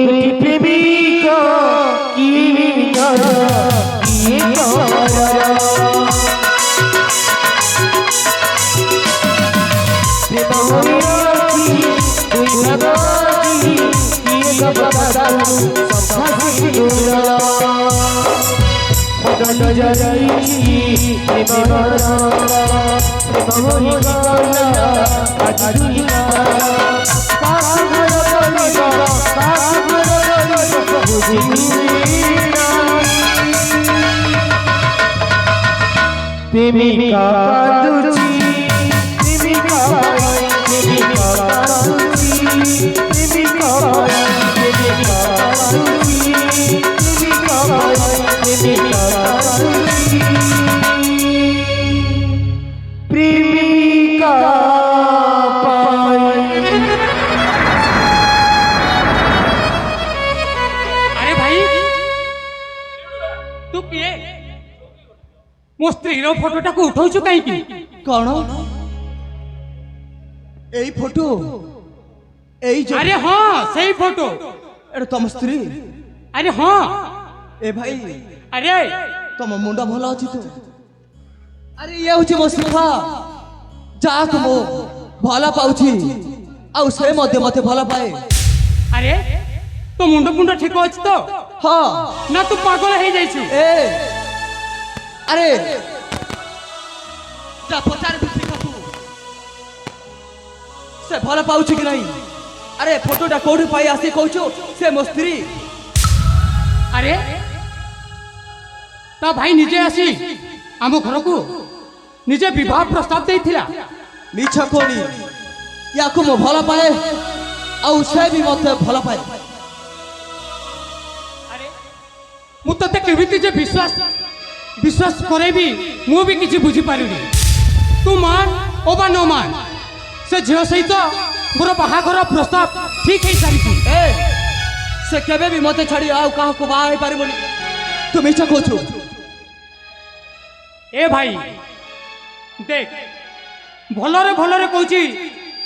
प्रेमिका की प्रेमिका अरे भाई तू किए मो स्त्री फोटोटा को उठाउछु कहीं कौन एई फोटो एई जो अरे हाँ सही फोटो एटा तुम स्त्री अरे हाँ ए भाई अरे तुम मुंडा भला अछि तो अरे ये होछि मो शिखा जाक मो भला पाउछि आ से मध्य मते भला पाए अरे तो मुंड ठीक अछि तो हां ना तू पागल हे जाइछु ए अरे जा पचार भी शिखा तू से भला पाउछि कि नहीं अरे फोटोटा कोठी पाई आसी कहछु से मो स्त्री अरे ता भाई निजे आसी आम घर को निजे विवाह प्रस्ताव देथिला मिछ कोनी याको मो भला पाए आ से भी मते भला पाए अरे मु तते केमिति जे विश्वास करे भी मु भी किछि बुझी पारुनी तू मान ओबा न मान से झियो सहित मोर बाहाघर प्रस्ताव ठीक है सारी ए से केबे भी मते छाड़ी आउ काहा को बाहा हे पारिबोनी तू मिछ कहछु ए भाई देख भलरे कहूची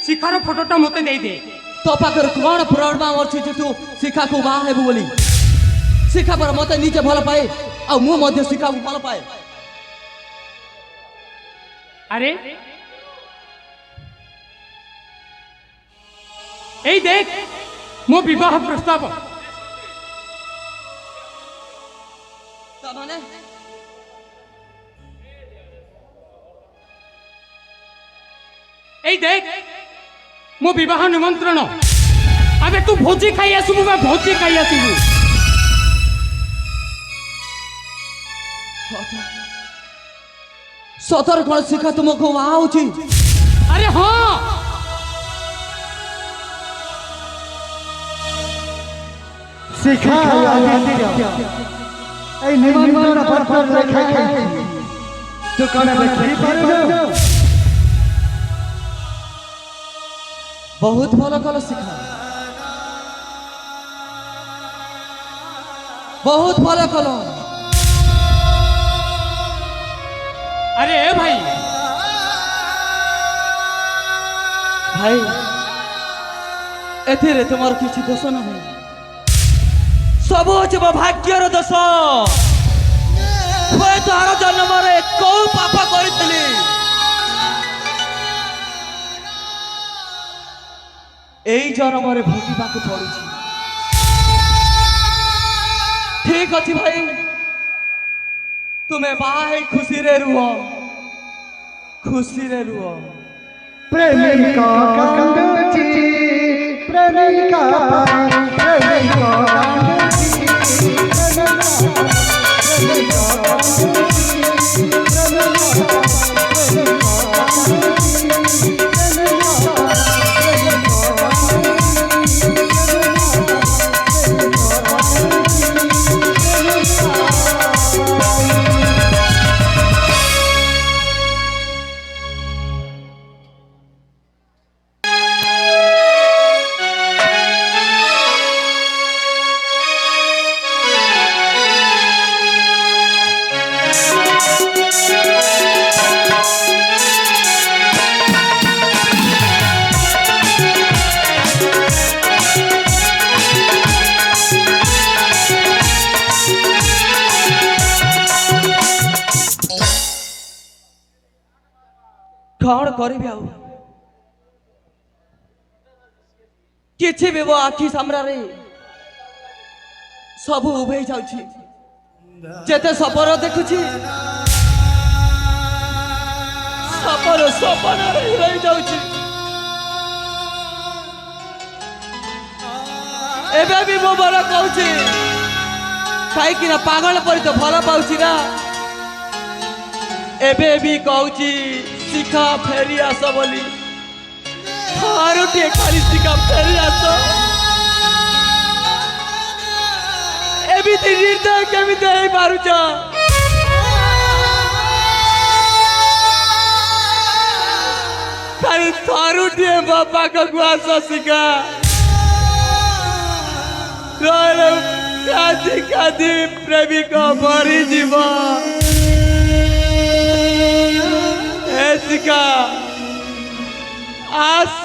शिखार फोटोटा मते दे दे तो पाकर कोन प्रमाण अछि जे तू शिखा को बाहा हेबु बोली शिखा पर मते नीचे भला पाए आ मु मध्य शिखा को भला पाए अरे ए देख मो विवाह प्रस्ताव ता माने ए देख मो विवाह निमंत्रण अबे तू भोजी खाई आसबु मैं भोजी खाई आसबु सतर कोन शिखा तुमको बाहा होछि अरे हाँ शिखा এই নিমন্ত্রণ পত্র লেখা তো কোন দেখি পারো बहुत भला कल शिखा बहुत भला कल अरे भाई भाई एथिरे तुमार किछि दोष नहीं सब होछि मो भाग्यर दोष मैं तार जन्म रे को पाप करतली एई जन्म रे भोगिबा को पड़ुछि ठीक अछि भाई तुम्हें बाहे खुशी रे रुओ प्रेमिका कांदची प्रेमिका प्रेमिका କରିବି ଆଉ କିଛି ବି ମୋ ଆଖି ସାମ୍ନାରେ ସବୁ ଉଭେଇ ଯାଉଛି ଯେତେ ସପନ ଦେଖୁଛି ସପନରେ ରହିଯାଉଛି ଏବେ ବି ମୋ ମନ କହୁଛି କାହିଁକି ନା ପାଗଳ ପରି ତ ଭଲ ପାଉଛି ନା ଏବେ ବି କହୁଛି ଶିଖା ଫେରି ଆସ ବୋଲି ଥରୁଟିଏ ଖାଲି ଶିଖା ଫେରି ଆସ ଏମିତି ନିର୍ଦ୍ଦୟ କେମିତି ହେଇପାରୁଛ ଖାଲି ଥରୁଟିଏ ମୋ ପାଖକୁ ଆସ ଶିଖା ନହେଲେ କାଦି କାଦି ପ୍ରେମିକ ମରିଯିବ ଏ ଶିଖା ଆସ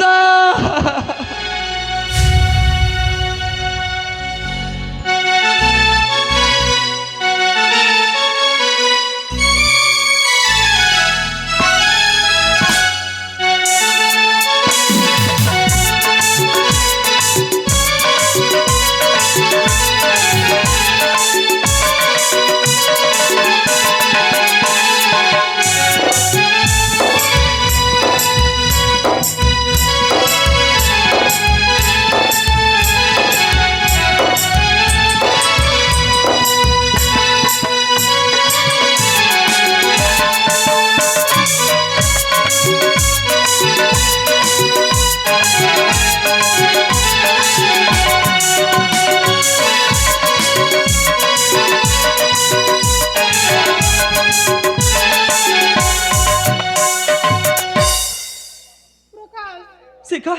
ଶିଖା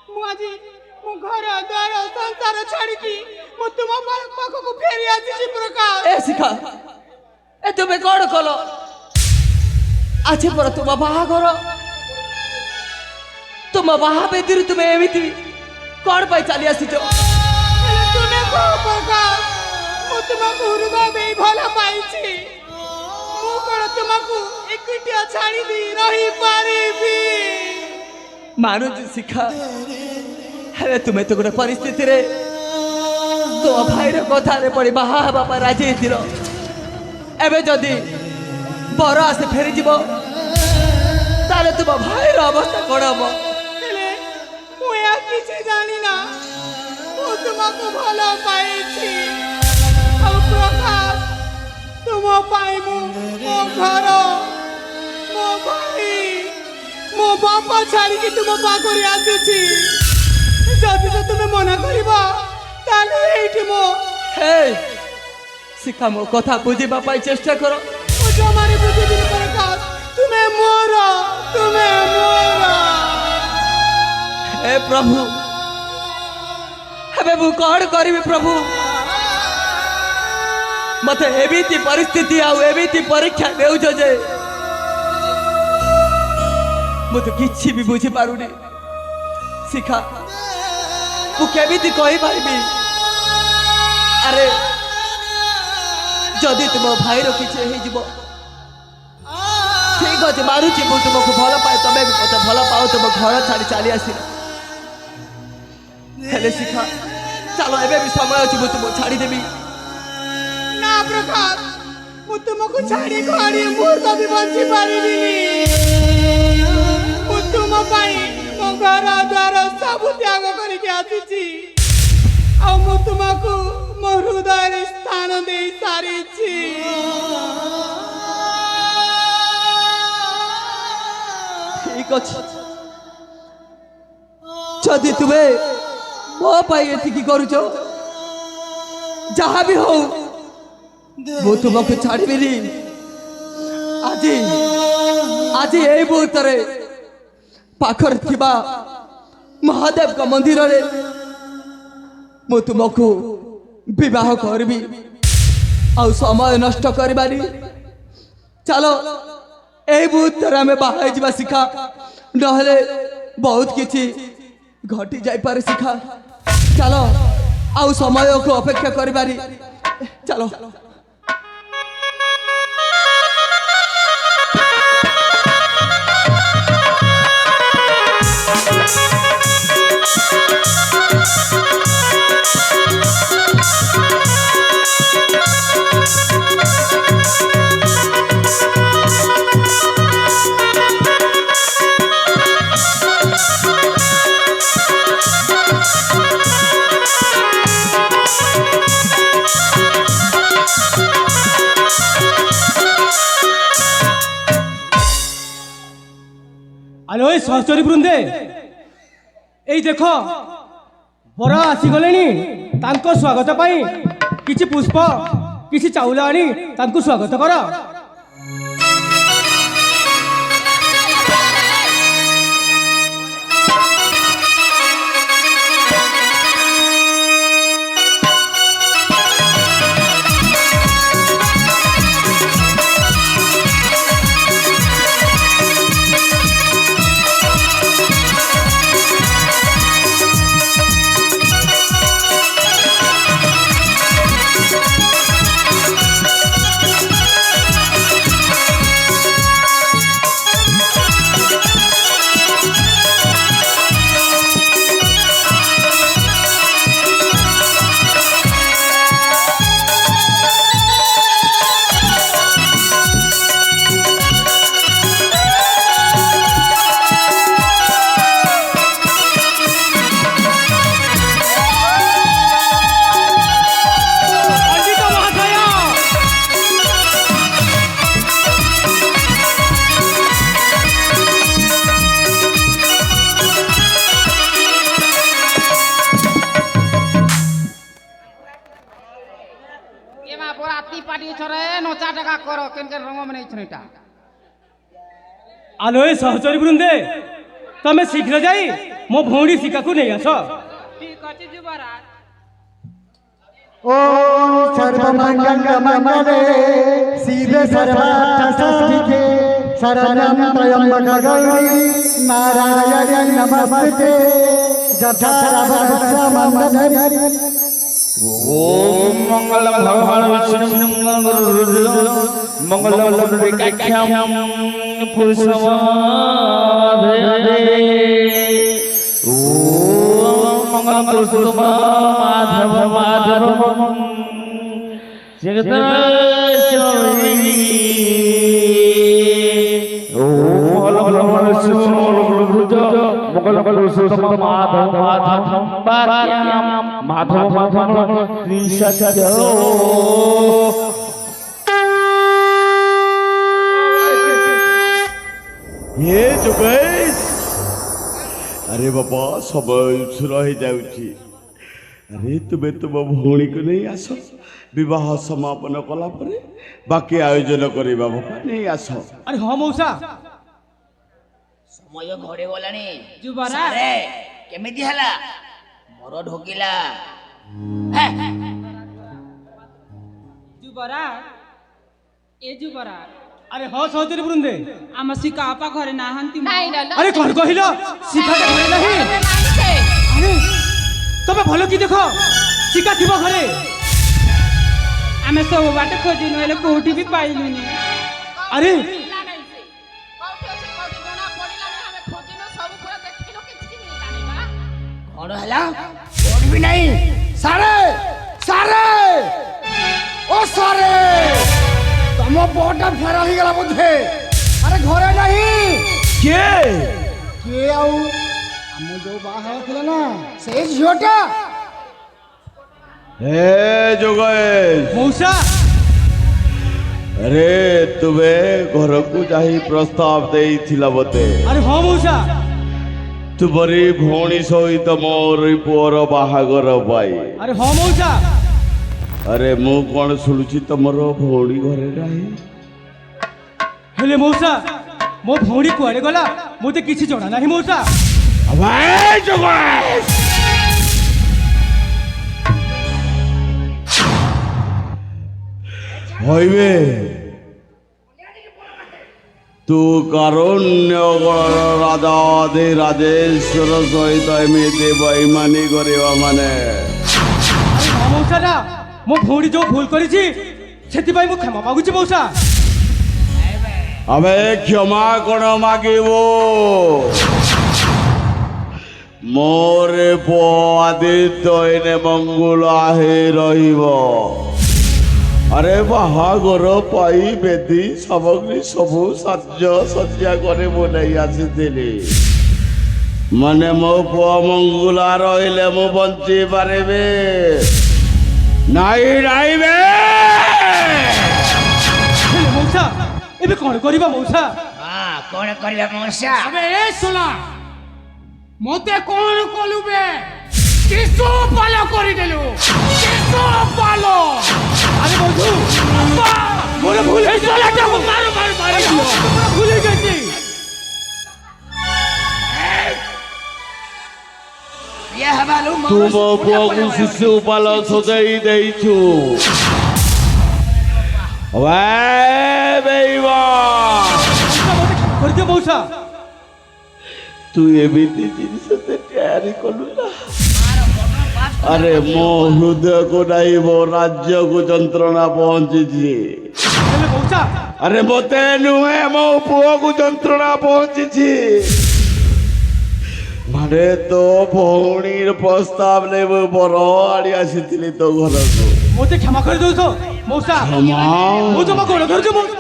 ମୁଁ ଆଜି ମୋ ଘର ଦ୍ୱାର ସଂସାର ଛାଡ଼ିକି ମୁଁ ତୁମ ପାଖକୁ ଫେରି ଆସିଛି ପ୍ରକାଶ ଏ ଶିଖା ଏ ତୁମେ କଣ କଲ ଆଜି ପର ତୁମ ବାହାଘର ତୁମ ବାହା ବେଦିରୁ ତୁମେ ଏମିତି କଣ ପାଇଁ ଚାଲି ଆସିଛ ହେଲେ ତୁମେ କହ ପ୍ରକାଶ ମୁଁ ତୁମକୁ ହୃଦୟ ଦେଇ ଭଲ ପାଇଛି ମୁଁ କଣ ତୁମକୁ ଏକୁଟିଆ ଛାଡ଼ି ଦେଇ ରହିପାରିବି ମାନୁଛି ଶିଖା ହେଲେ ତୁମେ ତ ଗୋଟେ ପରିସ୍ଥିତିରେ ତୁମ ଭାଇର କଥାରେ ପଡ଼ି ବାହା ହେବା ପାଇଁ ରାଜି ହେଇଥିଲ ଏବେ ଯଦି ବର ଆସି ଫେରିଯିବ ତାହେଲେ ତୁମ ଭାଇର ଅବସ୍ଥା କଣ ହବ ହେଲେ ମୁଁ ଏହା କିଛି ଜାଣିନା ମୁଁ ତୁମକୁ ଭଲ ପାଇଛି ଆଉ ପ୍ରକାଶ ତୁମ ପାଇଁ ମୁଁ ମୋ ଘର ମୋ ଭାଇ ମୋ ବାପା ଛାଡ଼ିକି ତୁମ ପାଖରେ ଆସିଛି ଯଦି ତ ତୁମେ ମନା କରିବ ତାହେଲେ ଏଇଠି ମୋ ହେ ଶିଖା ମୋ କଥା ବୁଝିବା ପାଇଁ ଚେଷ୍ଟା କର ମୁଁ ଜମାରେ ବୁଝିବିନି ପ୍ରକାଶ ତୁମେ ମୋର ହେ ପ୍ରଭୁ ଏବେ ମୁଁ କଣ କରିବି ପ୍ରଭୁ ମତେ ଏମିତି ପରିସ୍ଥିତି ଆଉ ଏମିତି ପରୀକ୍ଷା ଦେଉଛ ଯେ ମୁଁ ତ କିଛି ବି ବୁଝିପାରୁନି ଶିଖା ମୁଁ କେମିତି କହିପାରିବି ଆରେ ଯଦି ତୁମ ଭାଇର କିଛି ହେଇଯିବ ଠିକ ଅଛି ମାରୁଛି ମୁଁ ତୁମକୁ ଭଲ ପାଏ ତମେ ବି ମତେ ଭଲ ପାଅ ତୁମ ଘର ଛାଡ଼ି ଚାଲି ଆସିଲ ହେଲେ ଶିଖା ଚାଲ ଏବେ ବି ସମୟ ଅଛି ମୁଁ ତୁମକୁ ଛାଡ଼ିଦେବି ନା ପ୍ରକାଶ ମୁଁ ତୁମକୁ ଛାଡ଼ି କୁଆଡ଼େ ମୁହୂର୍ତ୍ତ ବି ବଞ୍ଚି ପାରିବିନି ମୁଁ ତୁମ ପାଇଁ ମୋ ଘର ଦ୍ୱାର ସବୁ ତ୍ୟାଗ କରିକି ଆସିଛି ଆଉ ମୁଁ ତୁମକୁ ମୋ ହୃଦୟରେ ସ୍ଥାନ ଦେଇ ସାରିଛି ଠିକ ଅଛି ଯଦି ତୁମେ ମୋ ପାଇଁ ଏତିକି କରୁଛ ଯାହା ବି ହଉ ମୁଁ ତୁମକୁ ଛାଡ଼ିବିନି ଆଜି ଆଜି ଏଇ ମୁହୂର୍ତ୍ତରେ ପାଖରେ ଥିବା ମହାଦେବଙ୍କ ମନ୍ଦିରରେ ମୁଁ ତୁମକୁ ବିବାହ କରିବି ଆଉ ସମୟ ନଷ୍ଟ କରିବାନି ଚାଲ এই মুহূর্তে আমি বাহাই যা শিখা নহলে বহুত কিছু ঘটি যাইপারে শিখা চলো আউ সময়কে অপেক্ষা করিবারি চলো আলো এই সহচরী বৃন্দে এই দেখ বর আসিগলেনি তাঙ্ক স্বাগত পাই কিছু পুষ্প কিছু চাউল আনি তাঙ্কু স্বাগত কর। আলো এই সহচরী বৃন্দে তুমি শীঘ্র যাই মো ভৌণী শিখাকু নেই আস। ओम सर्वमंगल मंगले शिवे सर्वार्थसाधिके शरणं त्र्यंबक गौरी नारायणी नमस्ते जठारवरक्षमंगलधरी। ओम मंगलम भगवान विष्णु मंगलम पुंडरीकाक्षं पुरुषवाधे ओम मंगलम पुरुषोत्तम माधव माधव जगदीश्वरी ओम मंगलम विष्णु मंगलम पुरुषोत्तम माधव माधव भाग्यम माधव माधव त्रिसत्य ये जोगेश अरे बाबा समय रही जाऊँगी। अरे तुम्हें तुम भौणी को नहीं आस विवाह समापन कला परे बाकी आयोजन करवा बाबा नहीं आस। আরে হ মৌসা ସମୟ ଘରେ ଗଲାଣି ଯୁବରାଜ। ସାରେ କେମିତି ହେଲା ମୋର ଢୋକିଲା ଯୁବରାଜ ଏ ଯୁବରାଜ আরে হ সহচরী বৃন্দে ଆମ ଶିକା ଆପା ଘରେ ନାହାନ୍ତି ମ। আরে কଣ কহিল শিখাটা ঘরে নাহি। আরে তবে ভালো কি দেখ শিখা থিব ঘরে। ଆମେ ସବୁ ବାଟ ଖୋଜିଲୁ ହେଲେ କୋଉଠି ବି ପାଇଲୁନି। আরে କ'ଣ ହେଲା ପଢ଼ିବି ନାହିଁ सारे सारे ओ सारे तम बोटा फेरा ही गला बुद्धे। अरे घरे नहीं के के आउ हम जो बाहर थिला ना से झोटा हे जोगेश মৌসা अरे तुम्हें घर को जाही प्रस्ताव देइथिला बते। আরে হ মৌসা तुमरी भौणी सहित मोर पुअर बाहागर पाई। আরে হ মৌসা अरे मु कौन शुणुची तुमर भौणी घरे नहीं। হেলে মৌসা মো ভৌণী কুয়াড়ে গলা মতে কিছু জনা নাহি মৌসা। अबे जोगेश হইবে তু কারণ্য রাজা দে রাজেশ্বর সহিত এমিতি বৈমানি করিবা মানে আরে হ মৌসা না মো ভৌণী যে ভুল করেছি সেতিপাই মু ক্ষমা মাগুছি মৌসা। আবে ক্ষমা কোন মাগিব মোরে আদিত্য এনে মঙ্গল আহে রহিব। আরে বাহাগর পাই বেদি সামগ্রী সবু সাজ্য সজ্জা করে বনাই আসিলি মানে মো পুଅ মঙ্গলা রহিলে মু বঞ্চি পারিবে নাই রাইবে। হেলে মৌসা ଏବେ କଣ କରିବା ମଉସା? କଣ କରିବା ମଉସା? अबे ए सुना मते कौन कलुबे किसो पालो करी देलु किसो पालो अरे बंधु अब्बा मोरे भूल हे चला जा मारो मारो मारो दियो भूल गई ये हवालू ତୁମ ପୁଅକୁ ଶିଶୁ ପାଲ ସଜେଇ ଦେଇଛୁ କରିଦିଅ ମଉସା। ତୁ ଏମିତି ଜିନିଷ ତିଆରି କଲୁ ନା ଆରେ ମୋ ହୃଦୟକୁ ନାହିଁ ମୋ ରାଜ୍ୟକୁ ଯନ୍ତ୍ରଣା ପହଞ୍ଚିଛି ହେଲେ ମଉସା ଆରେ ମତେ ନୁହେଁ ମୋ ପୁଅକୁ ଯନ୍ତ୍ରଣା ପହଞ୍ଚିଛି ମାନେ ତୋ ଭଉଣୀର ପ୍ରସ୍ତାବ ନେଇ ମୁଁ ବର ଆଣି ଆସିଥିଲି ତୋ ଘରକୁ ମୋତେ କ୍ଷମା କରିଦେଉଛ ମଉସା। ମୁଁ ଜମା ଗୋଡ଼ ଧରୁଛୁ ମଉସା।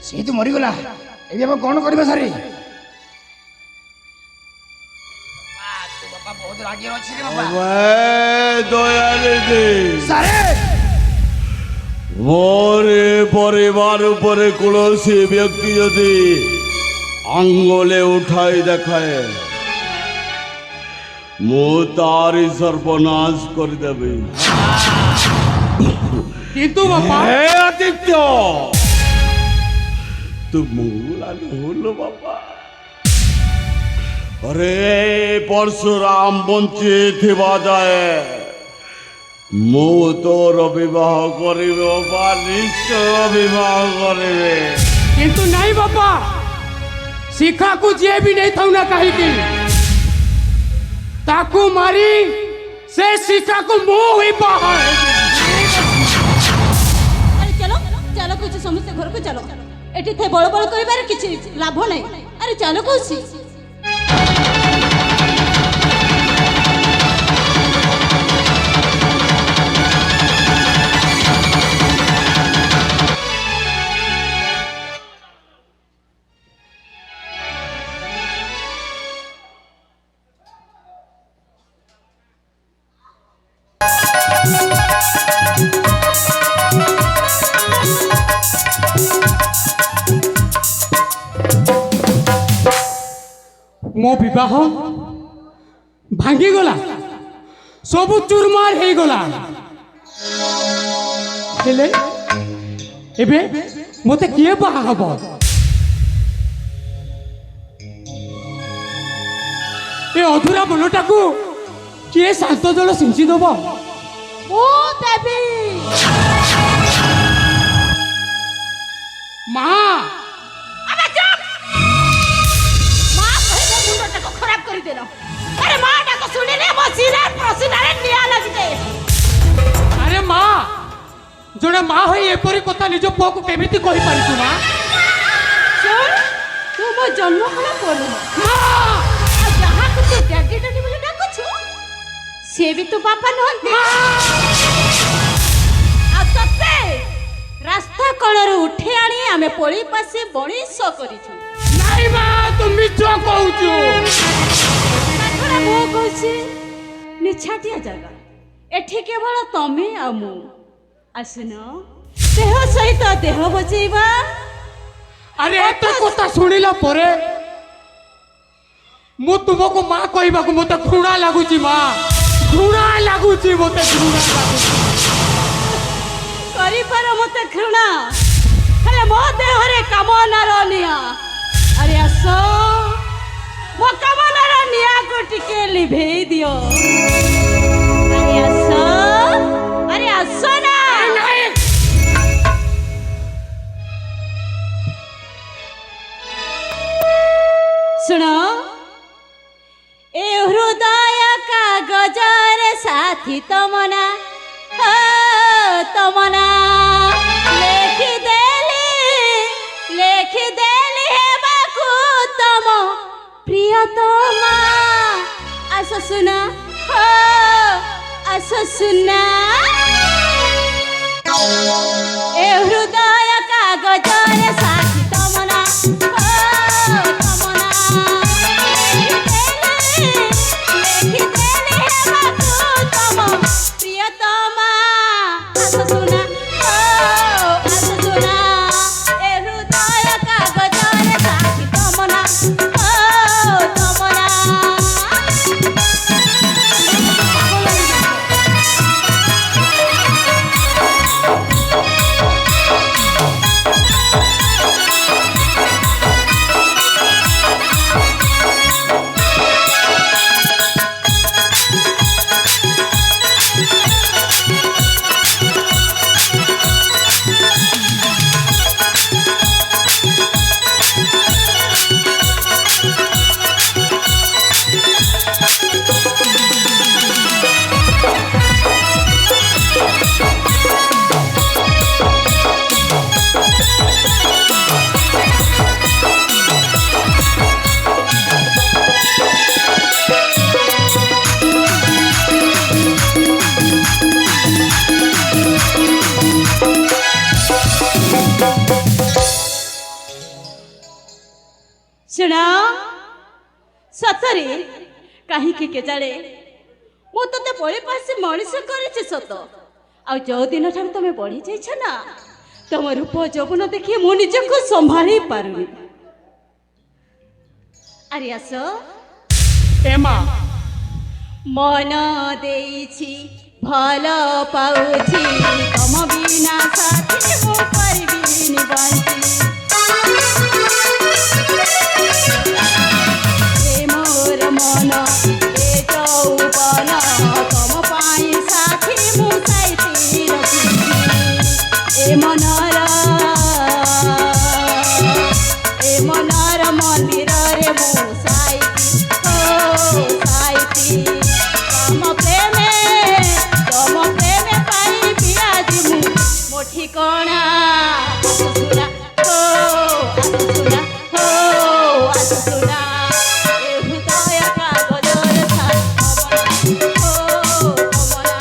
ସେ ତ ମରିଗଲା ଏବେ ଆମେ କଣ କରିବା ସାରେ? ବାପା ବହୁତ ରାଗି ଅଛି ରେ ବାପା। ଦୟାନିଧି ସାରେ ମୋର ପରିବାର ଉପରେ କୌଣସି ବ୍ୟକ୍ତି ଯଦି ଆଙ୍ଗୁଳି ଉଠାଇ ଦେଖାଏ ମୁଁ ତାରି ସର୍ବନାଶ କରିଦେବି। किंतु बापा हे आदित्य तू मंगला लो बाबा अरे परशुराम बंची थिबा जाए मु तोर विवाह करिबे बाबा निश्चय विवाह करिबे किंतु नहीं बापा शिखा को जे भी नहीं था ना कहीं की ताकू मारी से शिखा को मुंह ही बाहर अरे चलो चलो कुछ समस्या घर को चलो एठी थे बड़ बड़ करिबार किछि लाभ नै अरे चलो कोसी मो विवाह भांगी गला सब चुरमार हे गला हेले एबे मते किए बाहा हबो ए अधूरा मनटा को किए शांत जल सिंची दबो ओ देवी मां अबे चुप मां कहले मुंडटा को खराब कर देलो अरे मां डा को सुनिले मो सिरे पसीनारे निया लगी दे अरे मां जोड़े मां होई एपरी कथा निज पुआ को केमिति कहि पारिछु मां सुन तू मो जन्म हला कोलो मां जहां को तू डैडी डैडी बोले डाको छु से भी तो पापा नहंती आ तते रास्ता कणर उठे आनी आमे पळी पासे बणिस करिछु नहीं मां तुम मिछ कहउछु ताथरा मो कहछि निछाटिया जगह एठी केवल तमे आ मु आसनो देह सहित देह बचेबा अरे एतो कथा सुनिला परे मु तुमको मां कहबा को मते घृणा लागुची मां घृणा लागुची मते घृणा लागुची करी पर मते घृणा हेले मो देह रे कामनार निया अरे आसो मो कामनार निया को टिके लिभेई दियो अरे आसो ना नहीं हो तमना लेखि देली हेबाकू तम प्रियतमा आस सुना हो आस सुना ए हृदय कागजरे साक्षी तमना हो तमना लेखि देली हेबाकू तम प्रियतमा आस सुना हो आस सुना ए हृदय कागजरे साक्षी तमना हो तमना शुण सतरे कहीं के जाने मु ते बड़े पास मनीष कर सत आ जो दिन ठार तुम बढ़ी जाइछ ना तुम रूप यौवन देखिए मु निजक संभाली पारुनी अरे आस एमा मन देइछि भल पाउछि तम बिना साथी मु परिबिनी बंची मोर मन ए यौवन तम पाई साथी मु साइती रखी ए मनर मंदिर रे मु साइती ओ साइती तम प्रेमे पाई पियाजी मु मो ठिकाना सुना ओ सुना हो सुना ए हृदय कागजरे साक्षी तमना हो तमना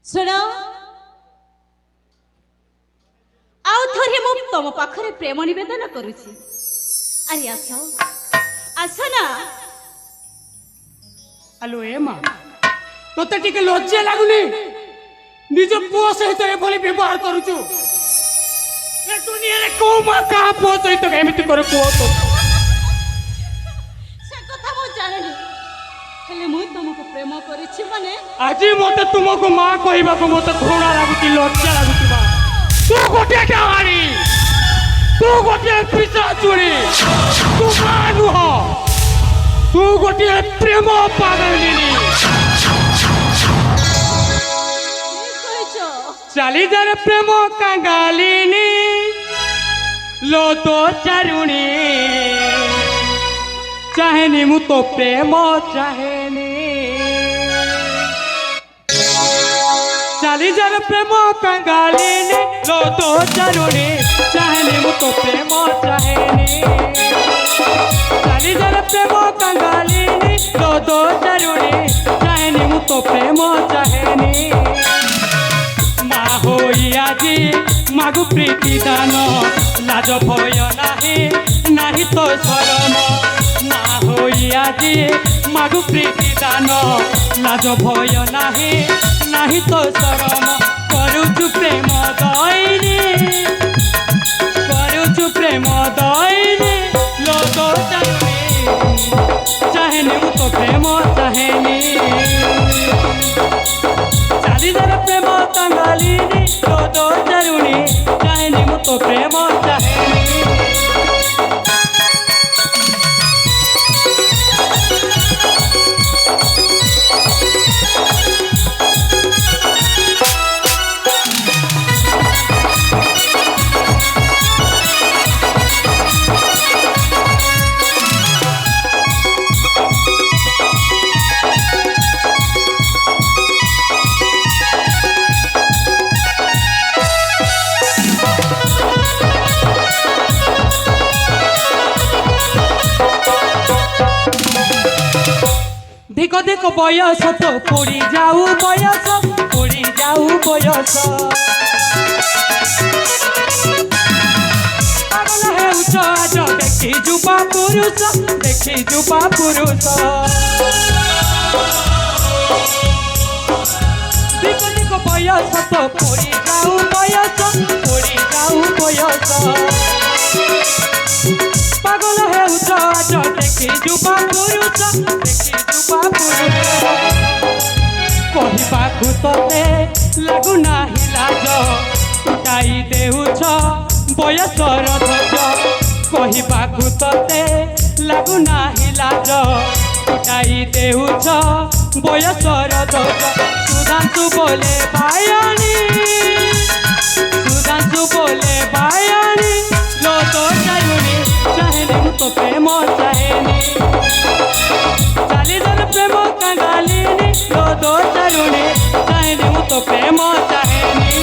शुण आउ थोड़े मु तुम पाखरे प्रेम निवेदन करुछि अरे आस आस ना आलो एमा तोते टिके लज्जा लागुनी निज पुओ सहित एभली व्यवहार करुछु ए दुनिया रे को मा का पुओ सहित एमिति करे पुओ तो से कथा मु जाननी हेले मु तुमको प्रेम करिछि माने आज मते तुमको मां कहबा को मते घृणा लागुची लज्जा लागुची बा तू गोटे डाहारी तू गोटे पिशाचुरी तू मानु हो तू गोटे प्रेम पागलिनी ଚାଲି ଯାର ପ୍ରେମ କାଙ୍ଗାଲିନୀ लो तो चारुणी चाहेनी मु तो प्रेम चाहेनी चाली जर प्रेम कंगालिनी लो तो चारुणी चाहेनी मु तो प्रेम चाहेनी चाली जर प्रेम कंगालिनी लो तो चारुणी चाहेनी मु तो प्रेम चाहेनी मा होई आजी मागु प्रीति दान लाज भय नाही तो शरम ना होई आजी मागु प्रीति दान लाज भय नाही तो शरम करुचु प्रेम दैनी करुचु प्रेम दैनी लो तो चाहेनी मु तो प्रेम चाहेनी चाली जर प्रेम कंगालिनी लो तो चारुणी चाहेनी मु तो प्रेम चाहेनी देखो देखो बयस तो पड़ी जाऊ बयस पड़ी जाऊ बयस पागल हेउछ आज देखी जुबा पुरुष देखो देखो बयस तो पड़ी जाऊ बयस पागल हेउछ आज देखी जुबा पुरुष कहवाकू तोते लागू नाही लाज उठाई देउछ बयसर ध्वज कहवाकू तोते लागू नाही लाज उठाई देउछ बयसर ध्वज सुधांशु बोले बायानी लो तो चारुणी चाहेनी मु तो प्रेम चाहेनी चाली जर प्रेम कंगालिनी लो तो चारुणी चाहेनी मु तो प्रेम चाहेनी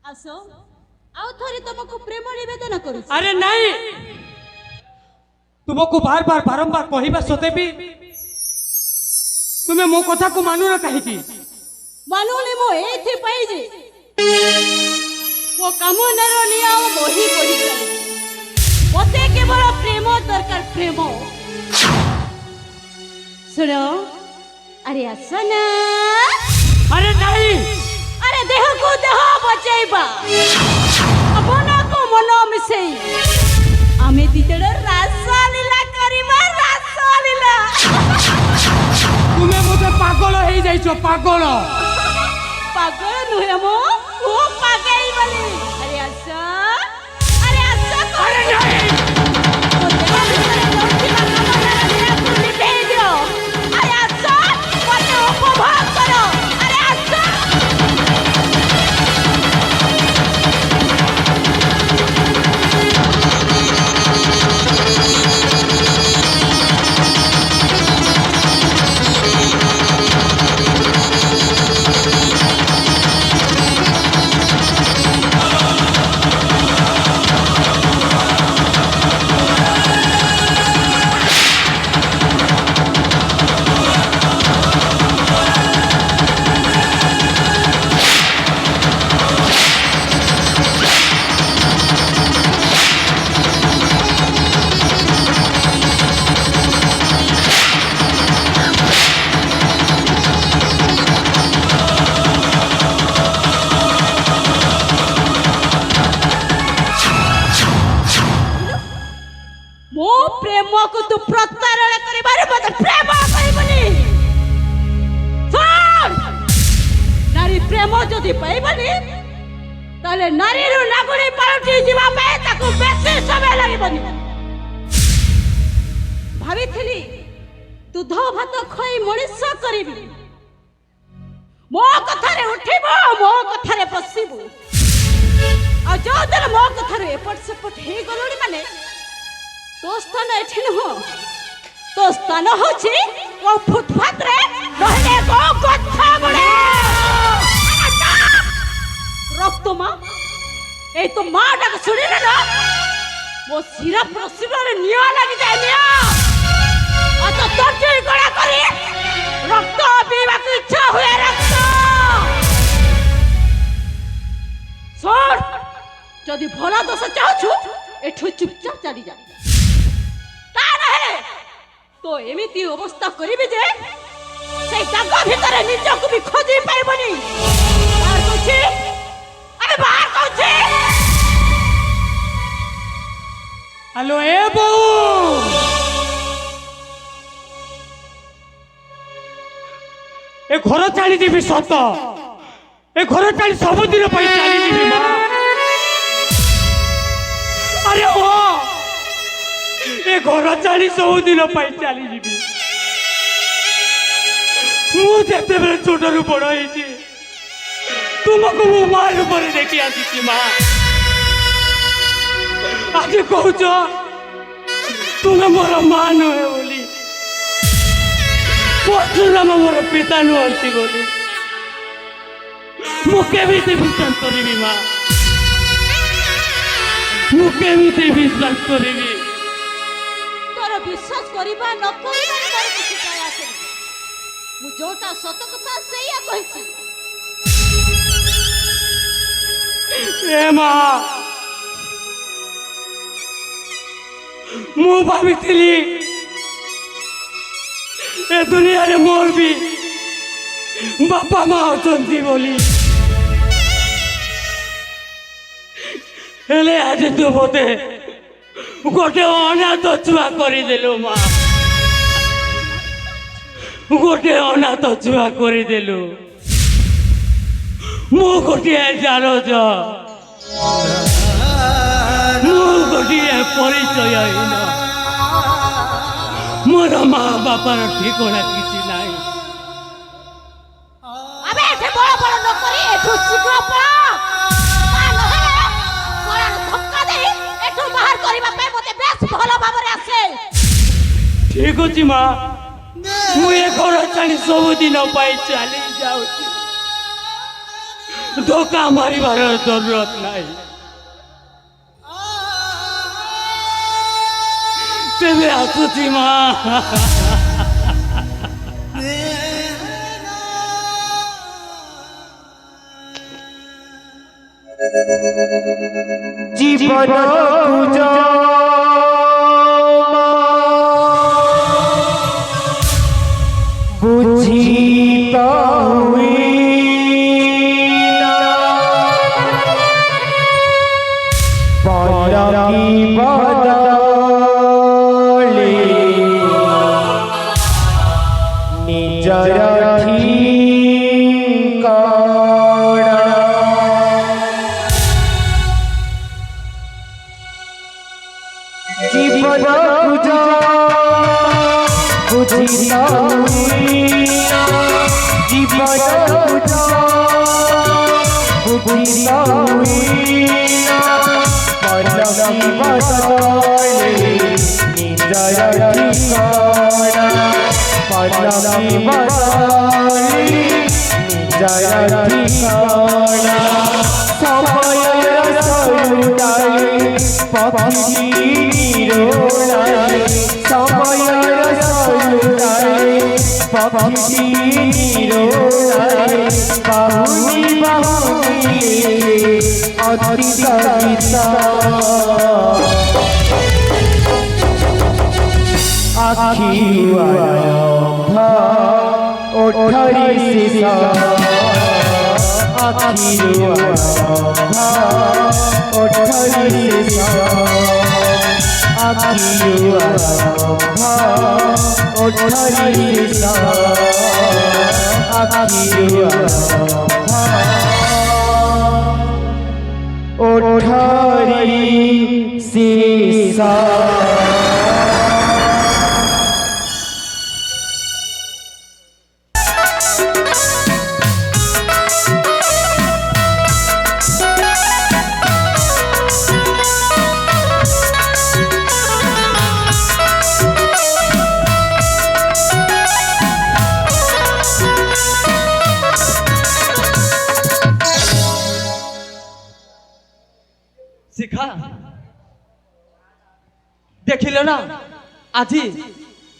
आसो आउ थोड़ी तुमको प्रेम निवेदन करू अरे नहीं तुमको बार बार बारंबार कहवा सते भी तुम्हें मो कथा को मानु ना कहीं मानुनी मो एथि पाई जे वो कामनार निया बही पढ़ी चली मते केवल प्रेम दरकार प्रेम सुनो अरे आसना अरे नहीं अरे देह को देह बचाइबा मन को मन मिसेई आमे दितड़ रासलीला करिबा रासलीला तुम्हें मुझे पागल हो जाइछो पागल नुहे मो वो पागल बनी अरे नहीं ମୋ ପ୍ରେମକୁ ତୁ ପ୍ରତାରଣା କରିବାରେ ମତେ ପ୍ରେମ ପାଇବନି। ନାରୀ ପ୍ରେମ ଯଦି ପାଇବନି ତାହେଲେ ନାରୀରୁ ନାଗୁଣୀ ପାଲଟି ଯିବା ପାଇଁ ତାକୁ ବେଶୀ ସମୟ ଲାଗିବନି। ଭାବିଥିଲି ଦୁଧ ଭାତ ଖୋଇ ମଣିଷ କରିବି, ମୋ କଥାରେ ଉଠିବ, ମୋ କଥାରେ ବସିବୁ। ଆଉ ଯୋଉଦିନ ମୋ କଥାରୁ ଏପଟ ସେପଟ ହେଇଗଲୁଣି ମାନେ ତୋ ସ୍ଥାନ ଏଠି ନୁହଁ, ତୋ ସ୍ଥାନ ହଉଛି ଓ ଫୁଟପାଥରେ ରହିଲେ ଗଛ ଗୁଡେ। ରକ୍ତ ମା, ଏଇ ତ ମା ଡାକ ଶୁଣିଲେ ନା ମୋ ଶିରା ପ୍ରଶିରାରେ ନିଆଁ ଲାଗିଯାଏ। ନିଆଁ ଅତ ତଣ୍ଟି ଗଳା କରି ରକ୍ତ ପିଇବାକୁ ଇଚ୍ଛା ହୁଏ। ରକ୍ତ ଶୁଣ, ଯଦି ଭଲ ଦୋଷ ଚାହୁଁଛୁ ଏଠୁ ଚୁପଚାପ ଚାଲିଯା, ତା ନହେଲେ ତ ଏମିତି ଅବସ୍ଥା କରିବି ଯେ ସେଇ ଦାଗ ଭିତରେ ନିଜକୁ ବି ଖୋଜି ପାଇବନି। ବାହାର କରୁଛି, ଆରେ ବାହାର କରୁଛି। ହ୍ୟାଲୋ ଏ ବୋଉ, ଏ ଘର ଚାଲିଯିବି ସତ, ଏ ଘର ଚାଲି ସବୁଦିନ ପାଇଁ ଚାଲିଯିବି ମା। ଆରେ ହଁ, ଏ ଘର ଚାଲି ସବୁଦିନ ପାଇଁ ଚାଲିଯିବି। ମୁଁ ଯେତେବେଳେ ଛୋଟରୁ ବଡ ହେଇଛି ତୁମକୁ ମୁଁ ମା ରୂପରେ ଦେଖି ଆସିଛି ମା। ଆଜି କହୁଛ ତୁମେ ମୋର ମା ନୁହେଁ ବୋଲି, ପରଶୁରାମ ମୋର ପିତା ନୁହନ୍ତି ବୋଲି। ମୁଁ କେମିତି ବିଶ୍ୱାସ କରିବି ମା? ମୁଁ କେମିତି ବିଶ୍ୱାସ କରିବି? ତୋର ବିଶ୍ୱାସ କରିବା ନ କରିବାରେ ମୋର କିଛି ଯାଏ ଆସେନି। ମୁଁ ଯୋଉଟା ସତ କଥା ସେଇଆ କହିଛି। ଏ ମା, ମୁଁ ଭାବିଥିଲି ଏ ଦୁନିଆରେ ମୋର ବି ବାପା ମା ଅଛନ୍ତି ବୋଲି, ହେଲେ ଆଜି ତୁ ମତେ ଗୋଟେ ଅନାଥ ଛୁଆ କରିଦେଲୁ ମା। ଗୋଟେ ଅନାଥ ଛୁଆ କରିଦେଲୁ। ମୁଁ ଗୋଟିଏ ଜାରଜ, ମୁଁ ଗୋଟିଏ ପରିଚୟହୀନ। ମୋର ମା ବାପାର ଠିକଣା କିଛି ନାହିଁ। ଆବେ ଏଠି ବଳ ବଳ ନ କରି ଏଠୁ ଶୀଘ୍ର ପଳା, ନହେଲେ ଗଳାରୁ ଧକ୍କା ଦେଇ ଏଠୁ ବାହାର କରିବା ପାଇଁ ମତେ ବେଶ ଭଲ ଭାବରେ ଆସେ। ଠିକ ଅଛି ମା, ମୁଁ ଏ ଘର ଛାଡ଼ି ସବୁଦିନ ପାଇଁ ଚାଲି ଯାଉଛି। ଧୋକା ମାରିବାର ଜରୁରତ ନାହିଁ। ତେବେ ଆସୁଛି ମା। জীবন বুঝিত নিজর জীবন বুঝিত জীবন বুঝিত পরশি বদলে নিজর ঠিকানা, পরশি বদলে নিজর ঠিকানা। সময়ের সরুদায় পক্ষী নিরোলায়, সময়ের সরুদায় পক্ষী নিরোলায়। বাহুনি বাহুনি অতীত গীতা, আখি আরম্ভ ওঠরি শিশা, আখি আরম্ভ ওঠরি শিশা, ଆଖିରୁ ଆରମ୍ଭ ଓଠରି ଶେଷ ଆଖିରୁ ଆରମ୍ଭ ଓଠରି ଶେଷ শিখা দেখিল না আজি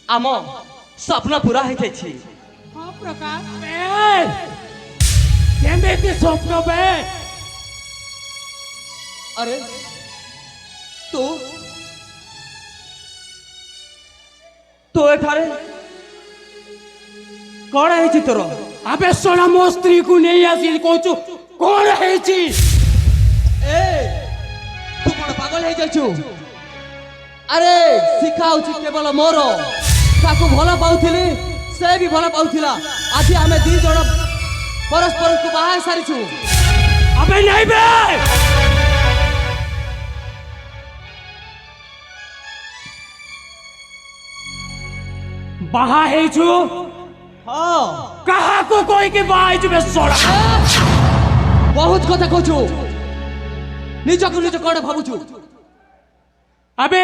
আম স্বপ্ন পুরা হয়ে যাইছি ହଁ ପ୍ରକାଶ କେମିତି ସ୍ୱପ୍ନ ବେ আরে তু তো এখানে কଣ ହେଇଛି তোর আবে সোনা ମୋ ସ୍ତ୍ରୀକୁ ନେଇ ଆସି କହୁଛୁ କଣ ହେଇଛି এ তু কোন পাগল হয়ে যাইছু আরে শিখা হচ্ছে কেবল মোর তাকে ভাল পাউଥିଲି সে भी ভাল পাউଥିଲା আজি আমি দুই জন পরস্পরକୁ বাହା ହେଇ ସାରିଛୁ আবে নাই বে ବାହା ହେଇଛୁ ହଁ କାହାକୁ କହିକି ବାହା ହେଇଛୁ ବେ sola ବହୁତ କଥା କହୁଛୁ ନିଜକୁ ନିଜ କଣ ଭାବୁଛୁ আবে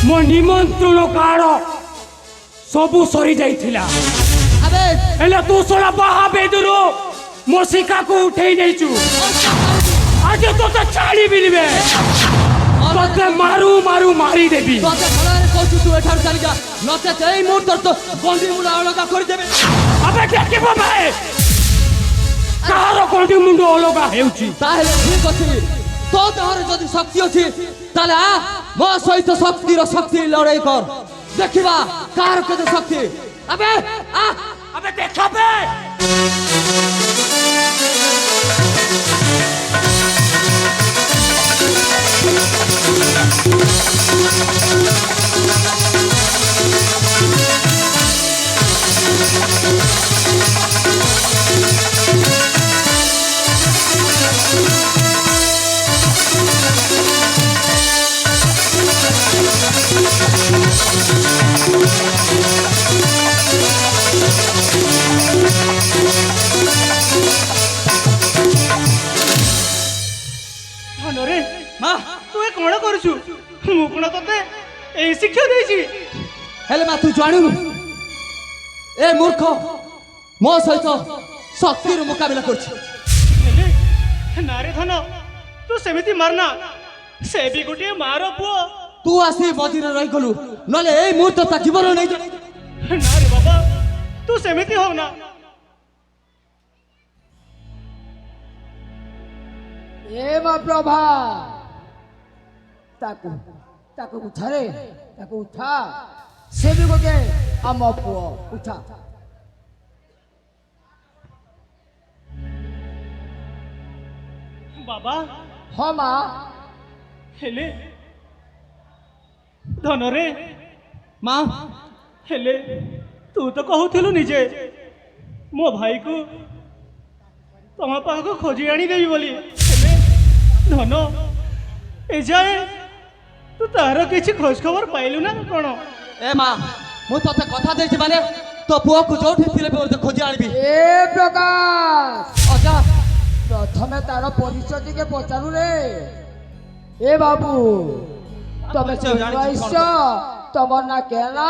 ମୋ ନିମନ୍ତ୍ରଣ କାର୍ଡ ସବୁ ସରି ଯାଇଥିଲା আবে ହେଲେ ତୁ sola ବାହା ବେଦରୁ ମୋ ଶିକାକୁ ଉଠେଇ ନେଇଛୁ ଆଜି ତୋତେ ଛାଡ଼ିବିନି ବେ ତୋତେ ମାରୁ ମାରୁ ମାରିଦେବି ତତେ ଭଲରେ କହୁଛୁ ତୁ ଏଠାରୁ ଚାଲି ଯା ନଚେତ ଏଇ ମୁହୂର୍ତ୍ତରେ ତ ଗଣ୍ଡି ମୁଣ୍ଡ ଅଲଗା କରିଦେବେ ଆବେ ଦେଖିବ ବେ କାହାର ଗଣ୍ଡି ମୁଣ୍ଡ ଅଲଗା ହେଉଛି ତାହେଲେ ଠିକ ଅଛି ତୋ ଦେହରେ ଯଦି ଶକ୍ତି ଅଛି ତାହେଲେ ଆ ମୋ ସହିତ ଶକ୍ତିର ଶକ୍ତି ଲଢେଇ କର ଦେଖିବା କାହାର କେତେ ଶକ୍ତି ଆବେ ଆ আবে দেখা বে ଧନରେ ମା ତୁ ଏ କ'ଣ କରୁଛୁ ମୁଁ କ'ଣ ତତେ ଏଇ ଶିକ୍ଷା ଦେଇଛି ହେଲେ ମା ତୁ ଜାଣିନୁ ଏ ମୂର୍ଖ ମୋ ସହିତ ଶକ୍ତିର ମୁକାବିଲା କରୁଛି ହେଲେ ନାରେ ଧନ ତୁ ସେମିତି ମାରନା ସେ ବି ଗୋଟିଏ ମାର ପୁଅ ତୁ ଆସି ମଝିରେ ରହିଗଲୁ ନହେଲେ ଏଇ ମୁହୂର୍ତ୍ତ ତା ଜୀବନ ନେଇଯିବ ନାରେ ବାବା ତୁ ସେମିତି ହଉନା ଏ ମା ପ୍ରଭା ତାକୁ ତାକୁ ଉଠାରେ ତାକୁ ଉଠା ସେ ବି ଗୋଟେ ଆମ ପୁଅ ଉଠା ବାବା ହଁ ମା ହେଲେ ଧନରେ ମା ହେଲେ ତୁ ତ କହୁଥିଲୁ ନିଜେ ମୋ ଭାଇକୁ ତମ ପାଖକୁ ଖୋଜି ଆଣିଦେବି ବୋଲି ହେଲେ ଧନ ଏଯାଏ ତୁ ତାର କିଛି ଖୋଜ ଖବର ପାଇଲୁ ନା କ'ଣ ଏ ମା ମୁଁ ତତେ କଥା ଦେଇଛି ମାନେ ତୋ ପୁଅକୁ ଯୋଉଠି ଥିଲେ ବି ମୋତେ ଖୋଜି ଆଣିବି ଏ ପ୍ରକାଶ ଅଜା ପ୍ରଥମେ ତାର ପରିଚୟ ଟିକେ ପଚାରୁ ରେ ଏ ବାବୁ ତମେ ପରିଚୟ ଜାଣିଛୁ ବୈଶ୍ୟ ତମର ନା କେନା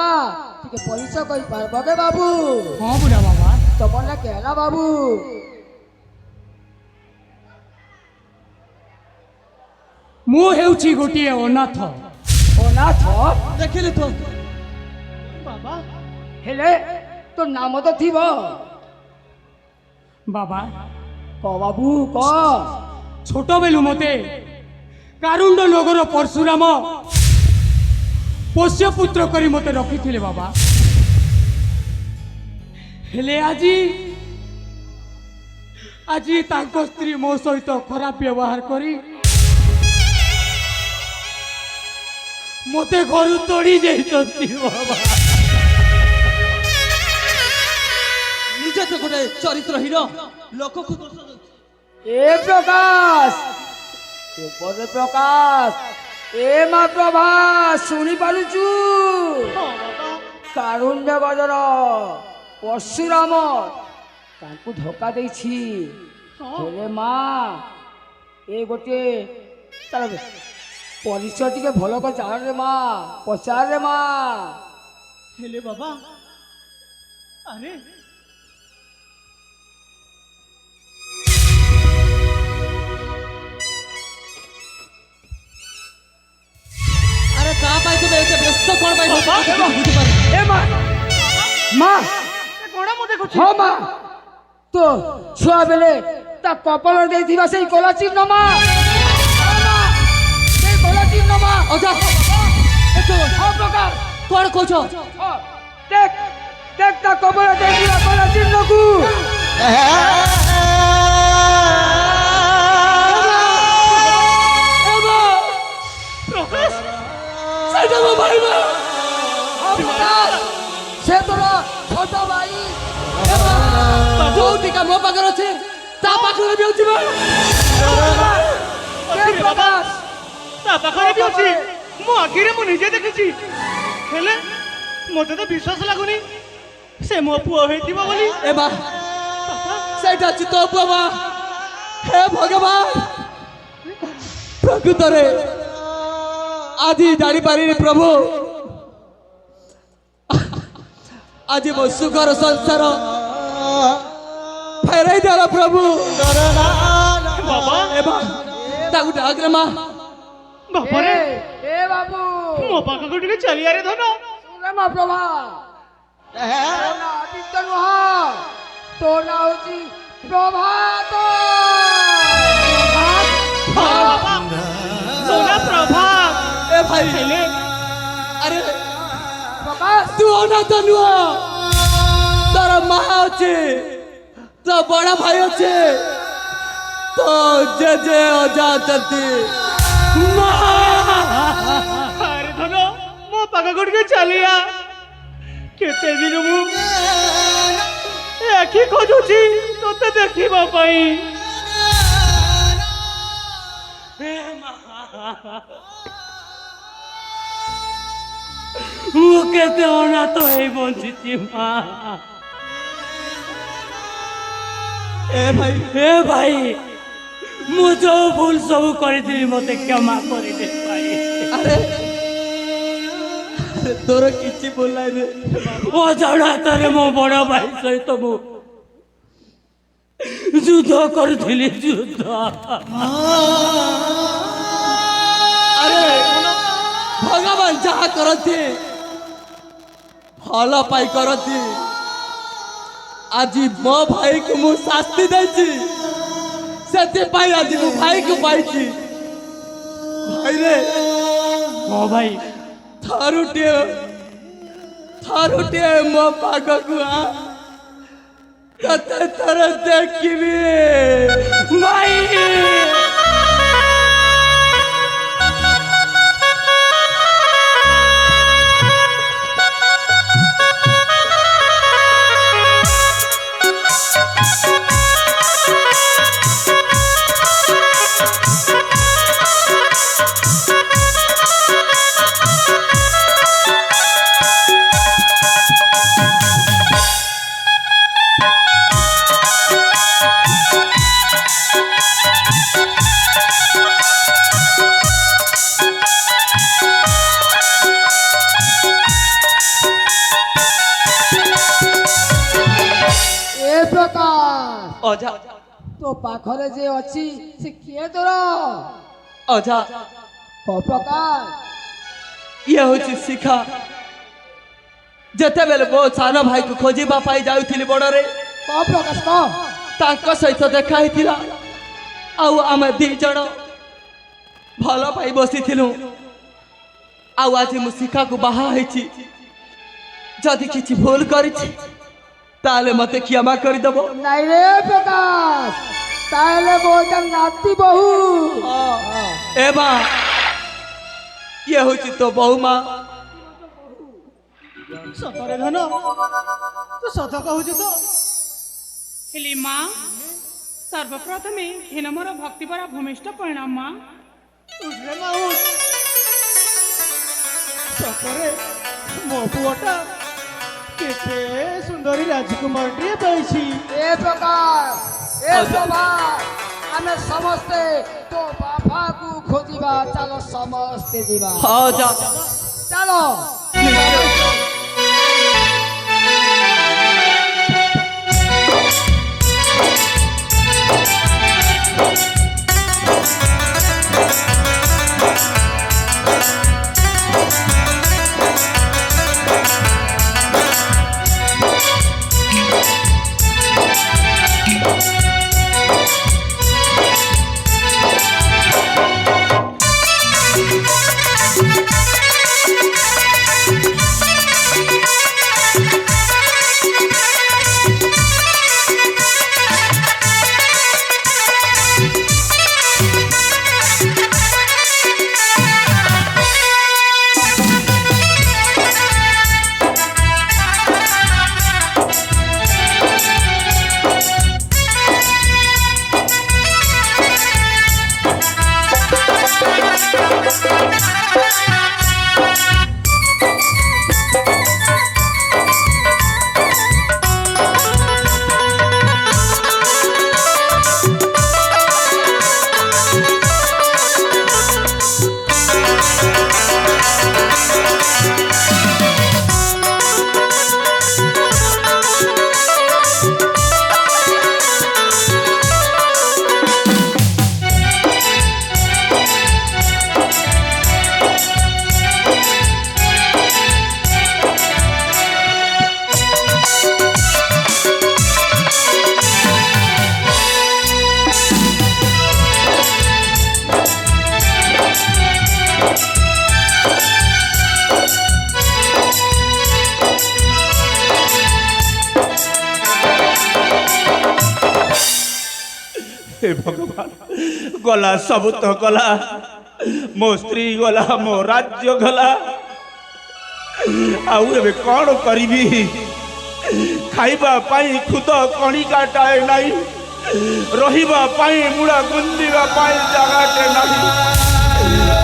ଟିକେ ପରିଚୟ କରିପାରିବ କେ ବାବୁ ହଁ ବୁଢା ବାବା ତମର ନା କେନା ବାବୁ ମୁଁ ହେଉଛି ଗୋଟିଏ ଅନାଥ ଅନାଥ ଦେଖିଲି ତ ବାବା ହେଲେ ତୋ ନାମ ତ ଥିବ ବାବା କ ବାବୁ କ ଛୋଟବେଳୁ ମତେ କାରୁଣ୍ଡ ନଗର ପରଶୁରାମ ପୋଷ୍ୟପୁତ୍ର କରି ମତେ ରଖିଥିଲେ ବାବା ହେଲେ ଆଜି ଆଜି ତାଙ୍କ ସ୍ତ୍ରୀ ମୋ ସହିତ ଖରାପ ବ୍ୟବହାର କରି মতে ঘরু তড়ি যাইছন্তি বাবা। ନିଜେ ତ ଗୋଟେ ଚରିତ୍ରହୀନ ଲୋକକୁ ଦୋଷ ଦେଉଛୁ। ଏ ପ୍ରକାଶ ଏପଟେ ପ୍ରକାଶ ଏ ମା ପ୍ରଭା ଶୁଣି ପାରୁଛୁ ହଁ ବାବା କାରୁଣ୍ୟ ଗଜର ପରଶୁରାମ ତାଙ୍କୁ ଧୋକା ଦେଇଛି। ହେଲେ ମା ଏ ଗୋଟିଏ ତାର ପରିଚୟ ଟିକେ ଭଲ କରି ଜାଣରେ ମା ପଚାରରେ ମା। ହେଲେ ବାବା ଆରେ ଆରେ ତା ପାଇଁ ତୁମେ ଏତେ ବ୍ୟସ୍ତ କ'ଣ ପାଇଁ ବାବା! ବୁଝିପାରୁନି। ଏ ମା ମା କ'ଣ ମୁଁ ଦେଖୁଛି ହଁ ମା তো ଛୁଆ ବେଳେ ତା କପାଳରେ ଦେଇଥିବା ସେଇ କଳା ଚିହ୍ନ ମା। ହଁ ମା, ସେଇ କଳା ଚିହ୍ନ ମା। ଅଜା ହଁ ପ୍ରକାଶ କ'ଣ କହୁଛ? ହଁ, দেখ দেখ তা কপালে ଦେଇଥିବା କଳା ଚିହ୍ନକୁ। ପ୍ରକାଶ ସେଇଟା ମୋ ଭାଇ ମା। ହଁ ପ୍ରକାଶ ସେ ତୋର ଛୋଟ ଭାଇ। ଯୋଉଠିକା ମୋ ପାଖରେ ଅଛି ତା ପାଖରେ ବି ଅଛି ମା। ଏ ପ୍ରକାଶ ତା ପାଖରେ ବି ଅଛି ମୋ ଆଖିରେ ମୁଁ ନିଜେ ଦେଖିଛି ହେଲେ ମୋତେ ତ ବିଶ୍ୱାସ ଲାଗୁନି ସେ ମୋ ପୁଅ ହେଇଥିବ ବୋଲି। ଏ ମା ସେଇଟା ଅଛି ତୋ ପୁଅ ମା। ହେ ଭଗବାନ ପ୍ରକୃତରେ ଆଜି ଜାଣିପାରିନି ପ୍ରଭୁ ଆଜି ମୋ ସୁଖର ସଂସାର ଫେରାଇ ଦେଲ ପ୍ରଭୁ। ବାବା ଏ ମା ତାକୁ ଡାକରେ ମା। ବାବାରେ ଏ ବାବୁ ମୋ ପାଖକୁ ଟିକେ ଚାଲିଆରେ ଧନ। ଶୁଣେ ମା ପ୍ରଭା ତୋ ନାଁ ଆଦିତ୍ୟ ନୁହଁ, ତୋ ନାଁ ହଉଛି ପ୍ରଭାତ। সোনা প্রভা ଏ ଭାଇ ହେଲେ ଆରେ ପ୍ରକାଶ ତୁ ଅନାଥ ନୁହଁ, ତୋର ମା ଅଛି, ତୋ ବଡ଼ ଭାଇ ଅଛି, ତୋ ଜେଜେ ଅଜା ଅଛନ୍ତି। ଆରେ ଧନ ମୋ ପାଖକୁ ଟିକେ ଚାଲିଆ। କେତେ ଦିନ ମୁଁ ଆଖି ଖୋଜୁଛି ତୋତେ ଦେଖିବା ପାଇଁ। ମୁଁ କେତେ ଅନାଥ ହେଇ ବଞ୍ଚିଛି ମା। ଏ ଭାଇ ଏ ଭାଇ ମୁଁ ଯୋଉ ଭୁଲ ସବୁ କରିଥିଲି ମତେ କ୍ଷମା କରିଦେ ଭାଇ। ଆରେ ତୋର କିଛି ଭୁଲ ନାହିଁ ରେ। ଅଜାଣତରେ ମୋ ବଡ଼ ଭାଇ ସହିତ ମୁଁ ଯୁଦ୍ଧ କରୁଥିଲି ଯୁଦ୍ଧ। ଆରେ ଭଗବାନ ଯାହା କରନ୍ତି ଭଲ ପାଇଁ କରନ୍ତି। ଆଜି ମୋ ଭାଇକୁ ମୁଁ ଶାସ୍ତି ଦେଇଛି, ସେଥିପାଇଁ ଆଜି ମୋ ଭାଇକୁ ପାଇଛି। ଭାଇରେ ହଁ ଭାଇ ଥରୁଟିଏ ମୋ ପାଖକୁ ଆ, ତତେ ଥର ଦେଖିବି ଭାଇ। ଏ ପ୍ରକାଶ ଅଜା ତୋ ପାଖରେ ଯେ ଅଛି ସେ କିଏ ତୋର? ଅଜା ହଁ ପ୍ରକାଶ ଇଏ ହେଉଛି ଶିଖା। ଯେତେବେଳେ ମୋ ସାନ ଭାଇକୁ ଖୋଜିବା ପାଇଁ ଯାଉଥିଲି ବଡ଼ରେ କହ ପ୍ରକାଶ କହ। ତାଙ୍କ ସହିତ ଦେଖା ହେଇଥିଲା, ଆଉ ଆମେ ଦି ଜଣ ଭଲ ପାଇ ବସିଥିଲୁ। ଆଉ ଆଜି ମୁଁ ଶିଖାକୁ ବାହା ହେଇଛି। ଯଦି କିଛି ଭୁଲ କରିଛି ତାହେଲେ ମତେ କ୍ଷମା କରିଦେବ। ନାଇଁ ରେ ପ୍ରକାଶ ତାହେଲେ ମୋ ଏଟା ନାତି ବୋହୁ। ଏ ମା ଇଏ ହଉଛି ତୋ ବୋହୁ ମା। ସତରେ ଧନ ତୁ ସତ କହୁଛୁ ତ? ହେଲି ମା ସର୍ବପ୍ରଥମେ ଘେନ ମୋର ଭକ୍ତିପରା ଭୂମିଷ୍ଠ ପରିଣାମ ମା। ଉଠରେ ମା ଉଠ। ସତରେ ମୋ ପୁଅଟା କେତେ ସୁନ୍ଦରୀ ରାଜକୁମାରଟିଏ ପାଇଛି। ଏ ପ୍ରକାର ଆମେ ସମସ୍ତେ ତୋ ବାପାକୁ ଖୋଜିବା। ଚାଲ ସମସ୍ତେ ଯିବା। ହଁ ଯା। ଚାଲ। हे भगवान गला सब तो गला मो स्त्री गला मो राज्य गला आउ एबे कौन करिबी खाइबा पाई खुद कणिकाटाए नाही रहिबा पाई मुड़ा गुंदिबा पाई जगाटे नाही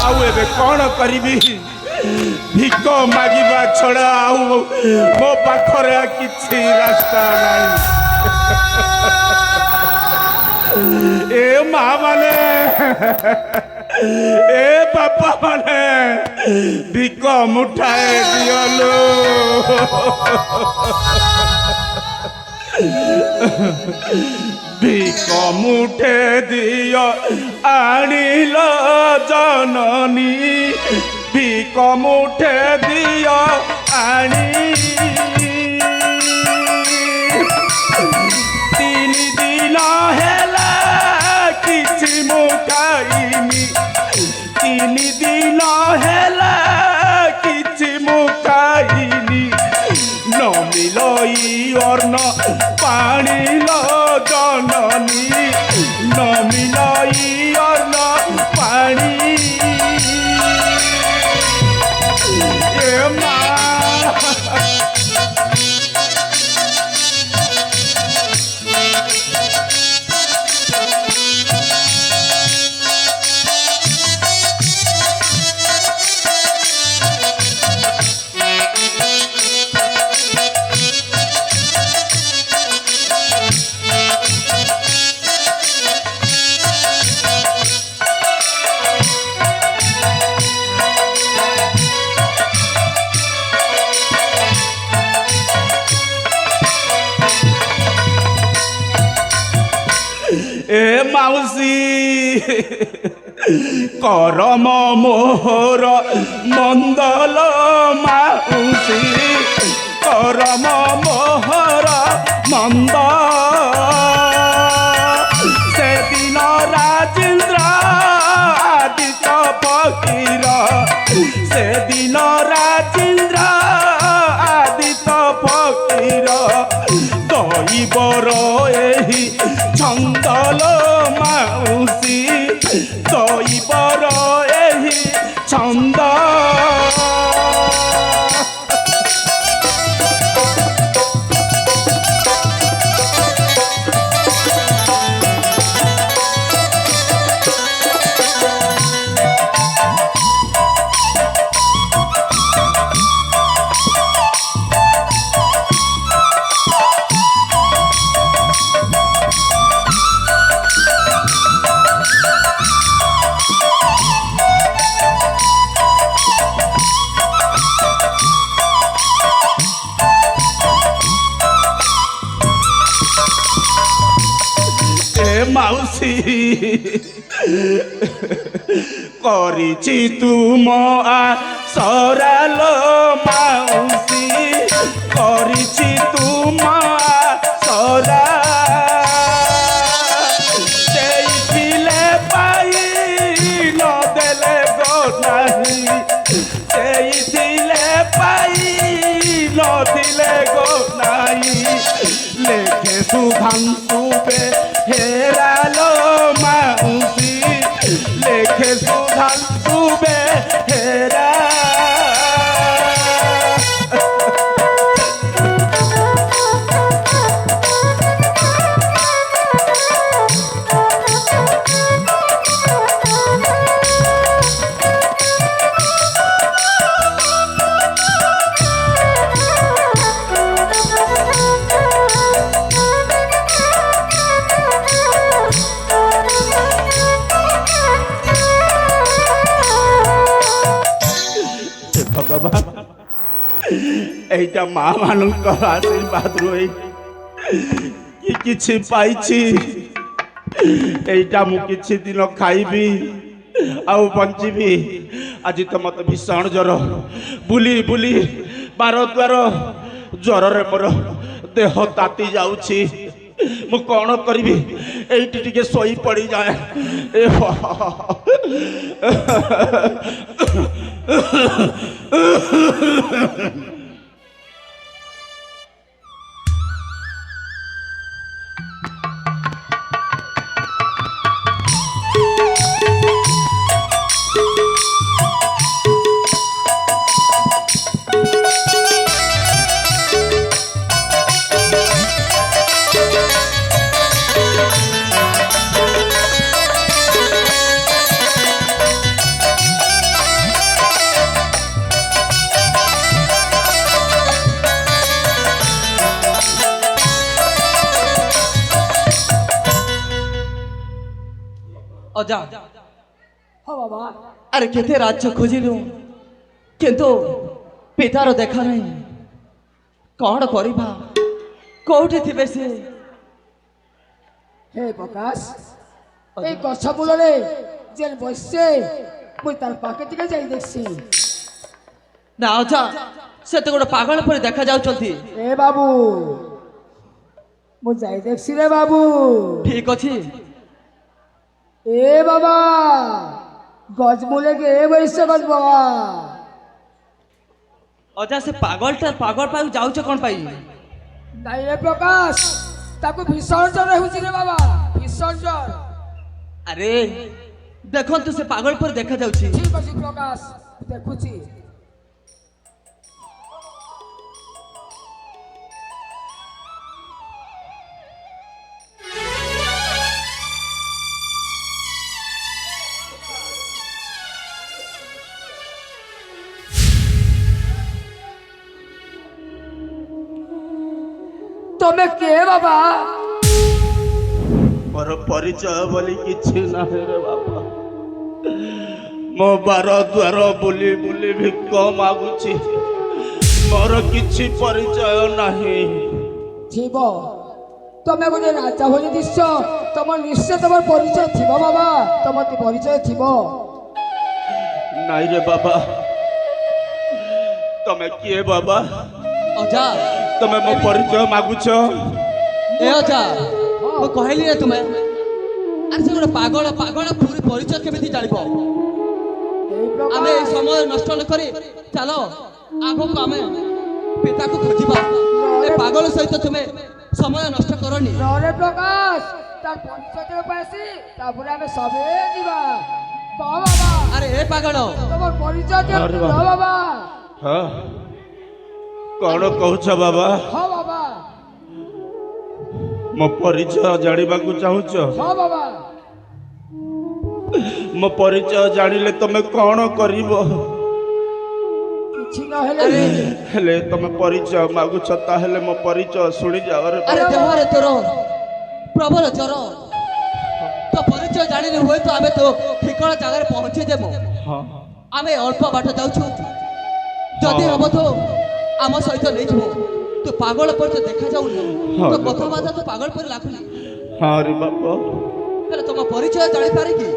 आउ एबे कौन करिबी भिक मागिबा छड़ा आउ मो पाखरे किछि रास्ता नाही ए माँ माने ए बापा माने भिक मुठाए दियलो भिक मुठे दियो आनिल जननी भिक मुठे दियो आनी तीन दिन हेला किछि मुखाइनी न मिलई अर्ण पानी लो जननी न मिलई अर्ण पानी ए माँ ए माउसी करम मोहर मंदल माउसी करम मोहर मंद से दिन राजेन्द्र आदित्य फकीर से दिन राजेन्द्र आदित्य फकीर दैवर एही छंदल माउसी दैवर एही छंद ମାଉସୀ କରିଛି ତୁମ ସରାଲୋ ମାଉସୀ କରିଛି ତୁମ ସରା ଦେଇଥିଲେ ପାଇ ନଦେଲେ ଗୋ ନାହିଁ ଦେଇଥିଲେ ପାଇ ନଥିଲେ ଗୋ ନାହିଁ লেখে সুধাংশু হেরালো মাউসি লেখে সুধাংশু হেরা ভগবান এইটা মা ମାନଙ୍କର ଆଶୀର୍ବାଦରୁ କି କିଛି ପାଇଛି এইটা ମୁଁ କିଛି ଦିନ ଖାଇବି ଆଉ ବଞ୍ଚିବି ଆଜି ତ ମତେ ଭୀଷଣ ଜ୍ୱର ବୁଲି ବୁଲି ବାର ଦ୍ୱାର ଜ୍ୱରରେ ମୋର ଦେହ ତାତି ଯାଉଛି ମୁଁ କ'ଣ କରିବି এইটি ଟିକେ ଶୋଇ ପଡ଼ିଯାଏ ଏ ଅଜା ହଁ ବାବା ଆରେ କେତେ ରାଜ୍ୟ ଖୋଜିଲୁ କିନ୍ତୁ ପିତାର ଦେଖା ନାହିଁ କ'ଣ କରିବା କୋଉଠି ଥିବେ ସେ ହେ ପ୍ରକାଶ এই গছ মূলরে যেন বসছে মুই তার পাকে ଟିକେ যাই দেখছি ନା ଅଜା ସେ ତ ଗୋଟେ ପାଗଳ ପରି ଦେଖାଯାଉଛନ୍ତି এ বাবু ମୁଁ যাই দেখছি রে বাবু ଠିକ ଅଛି এ বাবা গজমূলে গে বসছে গজ বাবা ଅଜା ସେ ପାଗଳ ପାଇଁ ଯାଉଛ କ'ଣ ପାଇଁ ନାଇଁ ରେ ପ୍ରକାଶ ତାକୁ ଭୀଷଣ ଜ୍ୱର ହେଉଛି ରେ ବାବା ଭୀଷଣ ଜ୍ୱର ଆରେ ଦେଖନ୍ତୁ ସେ ପାଗଳ ପରି ଦେଖାଯାଉଛି ଠିକ ଅଛି ପ୍ରକାଶ ଦେଖୁଛି ତମେ କିଏ ବାବା ମୋର ପରିଚୟ ବୋଲି କିଛି ନାହିଁ ରେ ବାପା ମୋ ବାର ଦ୍ୱାର ବୁଲି ବୁଲି ଭିକ ମାଗୁଛି ମୋର କିଛି ପରିଚୟ ନାହିଁ ଥିବ ତମେ ଗୋଟେ ରାଜା ଭଳି ଦିଶ ତମ ନିଶ୍ଚୟ ତମର ପରିଚୟ ଥିବ ବାବା ତମର ପରିଚୟ ଥିବ ନାଇଁ ରେ ବାବା ତମେ କିଏ ବାବା ଅଜା ତମେ ମୋ ପରିଚୟ ମାଗୁଛ ଏ ଅଜା ମୁଁ କହିଲି ନା ତୁମେ ଆରେ ସେ ଗୋଟେ ପାଗଳ ପୁରୀ ପରିଚୟ କେମିତି ଜାଣିବ ଆମେ এই ସମୟ ନଷ୍ଟ ନ କରି ଚାଲ ଆଗକୁ ଆମେ ପିତାକୁ ଖୋଜିବା ଏ ପାଗଳ ସହିତ ତୁମେ ସମୟ ନଷ୍ଟ କରନି রে প্রকাশ তার পরিচয় দেবে পাইছি তারপরে আমি সবে ଯିବା কহ বাবা আরে এ পাগল তোমার পরিচয় দেবে আরে কহ বাবা ହଁ କ'ଣ କହୁଛ ବାବା হ্যাঁ বাবা ମୋ ପରିଚୟ ଜାଣିବାକୁ ଚାହୁଁଛ হ্যাঁ বাবা ମୋ ପରିଚୟ ଜାଣିଲେ ତମେ କ'ଣ କରିବ କିଛି ନହେଲେ ହେଲେ ତମେ ପରିଚୟ ମାଗୁଛ ତାହେଲେ ମୋ ପରିଚୟ ଶୁଣିଯାଅ ରେ আরে দেহরে তোর প্রবল জ্বর তো পরিচয় জানিলে হুয়েতো আমি তো ঠিকনা জায়গায় পৌঁছে দেবো ହଁ আমি অল্প বাট যাচ্ছু যদি হব তো ଆମ ସହିତ ନେଇଯିବ ତୁ ପାଗଳ ପରି ତ ଦେଖାଯାଉନି ତ କଥାବାର୍ତ୍ତା ତ ପାଗଳ ପରି ଲାଗୁନି ହଁ ରେ ବାପ ହେଲେ ତମ ପରିଚୟ ଜାଣିପାରେ କି?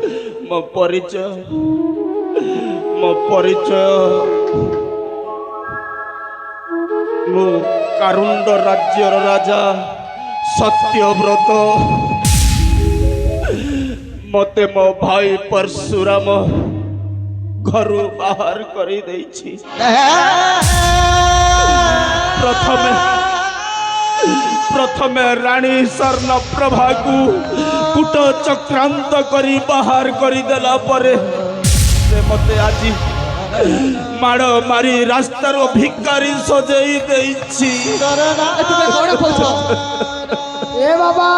ମୋ ପରିଚୟ ମୁଁ କାରୁଣ୍ଡ ରାଜ୍ୟର ରାଜା ସତ୍ୟବ୍ରତ। ମତେ ମୋ ଭାଇ ପରଶୁରାମ ଘରୁ ବାହାର କରିଦେଇଛି। ପ୍ରଥମେ ରାଣୀ ସ୍ୱର୍ଣ୍ଣପ୍ରଭାକୁ କୂଟ ଚକ୍ରାନ୍ତ କରି ବାହାର କରିଦେଲା ପରେ ସେ ମତେ ଆଜି ମାଡ଼ ମାରି ରାସ୍ତାର ଭିକାରୀ ସଜେଇ ଦେଇଛି। ତୁମେ କଣ କହୁଛ? ଏ ବାବା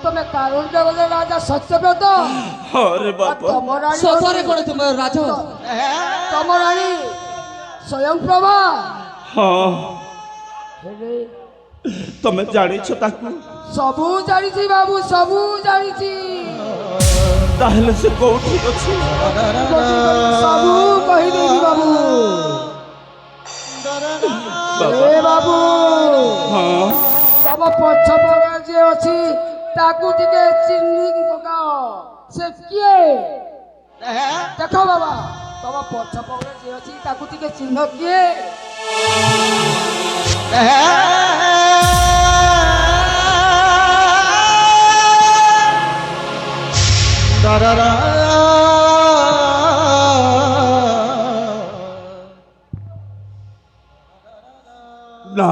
ତମେ କାରୁଣ୍ଡ ଗଲେ ରାଜା ସତ୍ୟବ୍ରତ ହରେ ବାବା ତମ ରାଣୀ ସତରେ କଣ ତୁମ ରାଜ? ତମ ରାଣୀ ସ୍ୱୟଂପ୍ରଭା। ହଁ ହେଲେ ତମେ ଜାଣିଛ ତାକୁ? ସବୁ ଜାଣିଛି ବାବୁ, ସବୁ ଜାଣିଛି। ତାହେଲେ ସେ କୋଉଠି ଅଛି? ସବୁ କହିଦେବି ବାବୁ। ଏ ବାବୁ ହଁ ତମ ପଛ ପକା ଯିଏ ଅଛି ତାକୁ ଟିକେ ଚିହ୍ନି ପକାଅ। ସେ କିଏ ଦେଖ ବାବା, ତମ ପଛ ପକା ଯିଏ ଅଛି ତାକୁ ଟିକେ ଚିହ୍ନ କିଏ? ନା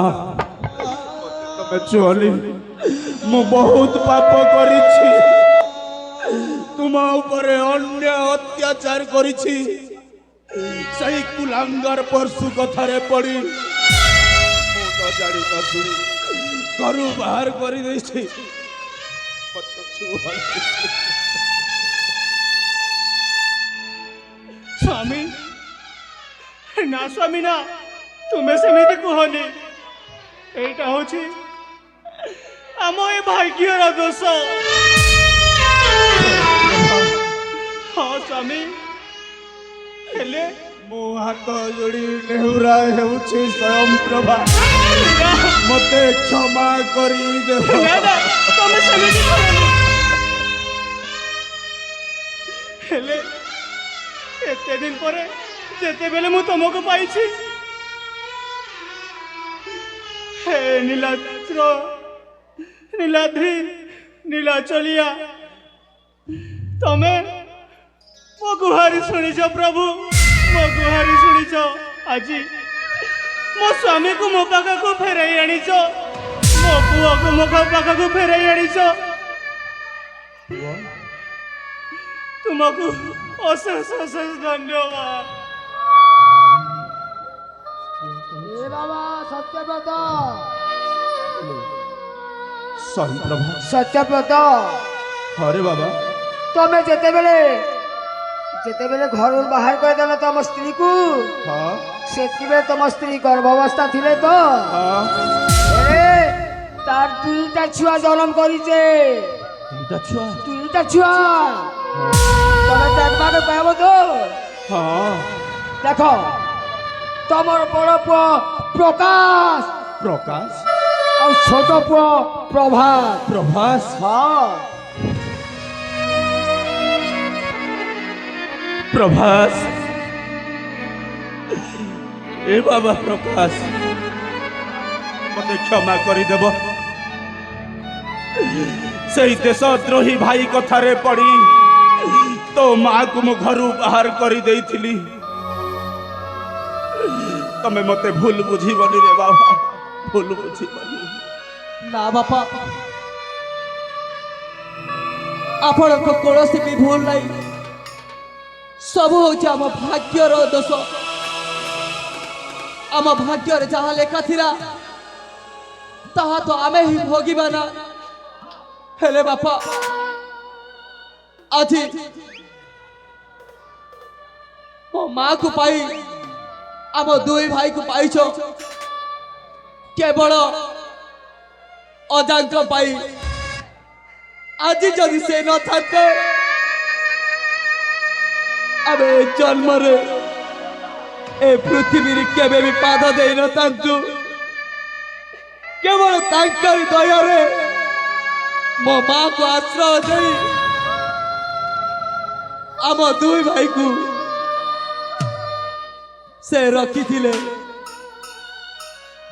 ତମେ ଚୁଅଲି, ମୁଁ ବହୁତ ପାପ କରିଛି, ତୁମ ଉପରେ ଅନ୍ୟ ଅତ୍ୟାଚାର କରିଛି। ସେହି କୁଲାଙ୍ଗର ପରଶୁ କଥାରେ ପଡ଼ି ମୁଁ ନ ଜାଣି ନ ଶୁଣି ଘରୁ ବାହାର କରିଦେଇଛି। ମତେ ଛୁଅଲି। ସ୍ୱାମୀ ନା ସ୍ୱାମୀ ନା, ତୁମେ ସେମିତି କୁହନି। ଏଇଟା ହଉଛି ଆମ ଏ ଭାଗ୍ୟର ଦୋଷ। ହଁ ସ୍ୱାମୀ, ହେଲେ ମୁଁ ହାତ ଯୋଡ଼ି ନେହୁରା ହେଉଛି ସ୍ୱୟଂପ୍ରଭା, ମତେ କ୍ଷମା କରିଦେବ। ନା ନା, ତମେ ସେମିତି କରନି। ହେଲେ ଏତେ ଦିନ ପରେ ଯେତେବେଳେ ମୁଁ ତମକୁ ପାଇଛି, ହେ ନୀଳାଦ୍ର ନୀଳାଦ୍ରି ନୀଳାଚଳିଆ, ତମେ ମୋ ଗୁହାରି ଶୁଣିଛ ପ୍ରଭୁ, ମୋ ଗୁହାରି ଶୁଣିଛ। ଆଜି ମୋ ସ୍ୱାମୀକୁ ମୋ ପାଖକୁ ଫେରାଇ ଆଣିଛ, ମୋ ପୁଅକୁ ମୋ ପାଖକୁ ଫେରାଇ ଆଣିଛ। ତୁମକୁ ଅଶେଷ ଅଶେଷ ଧନ୍ୟବାଦ। ଏ ବାବା ସତ୍ୟବ୍ରତ, ସ୍ୱୟଂପ୍ରଭା। ସତ୍ୟବ୍ରତ ହରେ ବାବା। ତମେ ଯେତେବେଳେ ଘରୁ ବାହାର କରିଦେଲ ତମ ସ୍ତ୍ରୀକୁ, ହଁ ସେତେବେଳେ ତମ ସ୍ତ୍ରୀ ଗର୍ଭାବସ୍ଥା ଥିଲେ ତ? ହଁ ତାର ଦୁଇଟା ଛୁଆ ଜନ୍ମ କରିছে। ଦୁଇଟା ଛୁଆ? ଦୁଇଟା ଛୁଆ ତମେ দেখবাকে পাইব তো? ହଁ দেখ তোমার বড় পুଅ প্রকাশ ପ୍ରକାଶ আর ছোট পুଅ প্রভাত। ପ୍ରଭାସ। হ্যাঁ ପ୍ରଭାସ। ଏ ବାବା ପ୍ରକାଶ, ମତେ କ୍ଷମା କରିଦେବ। ସେଇ ଦେଶଦ୍ରୋହୀ ଭାଇ କଥାରେ ପଡ଼ି ତୋ ମାଆକୁ ମୁଁ ଘରୁ ବାହାର କରିଦେଇଥିଲି। ତମେ ମତେ ଭୁଲ ବୁଝିବନି ରେ ବାବା, ଭୁଲ ବୁଝିବନି। ନା ବାପା, ଆପଣଙ୍କ କୌଣସି ବି ଭୁଲ ନାହିଁ। ସବୁ ହଉଛି ଆମ ଭାଗ୍ୟର ଦୋଷ। ଆମ ଭାଗ୍ୟରେ ଯାହା ଲେଖା ଥିଲା ତାହା ତ ଆମେ ହିଁ ଭୋଗିବା ନା। ହେଲେ ବାପା, ଆଜି ମୋ ମାକୁ ପାଇ ଆମ ଦୁଇ ଭାଇକୁ ପାଇଛ, କେବଳ ଅଜାଙ୍କ ପାଇଁ। ଆଜି ଯଦି ସେ ନଥାନ୍ତେ, ଆମେ ଜନ୍ମରେ ଏ ପୃଥିବୀରେ କେବେ ବି ପାଦ ଦେଇନଥାନ୍ତୁ। କେବଳ ତାଙ୍କରି ଦୟାରେ ମୋ ମାଆକୁ ଆଶ୍ରୟ ଦେଇ ଆମ ଦୁଇ ଭାଇକୁ ସେ ରଖିଥିଲେ।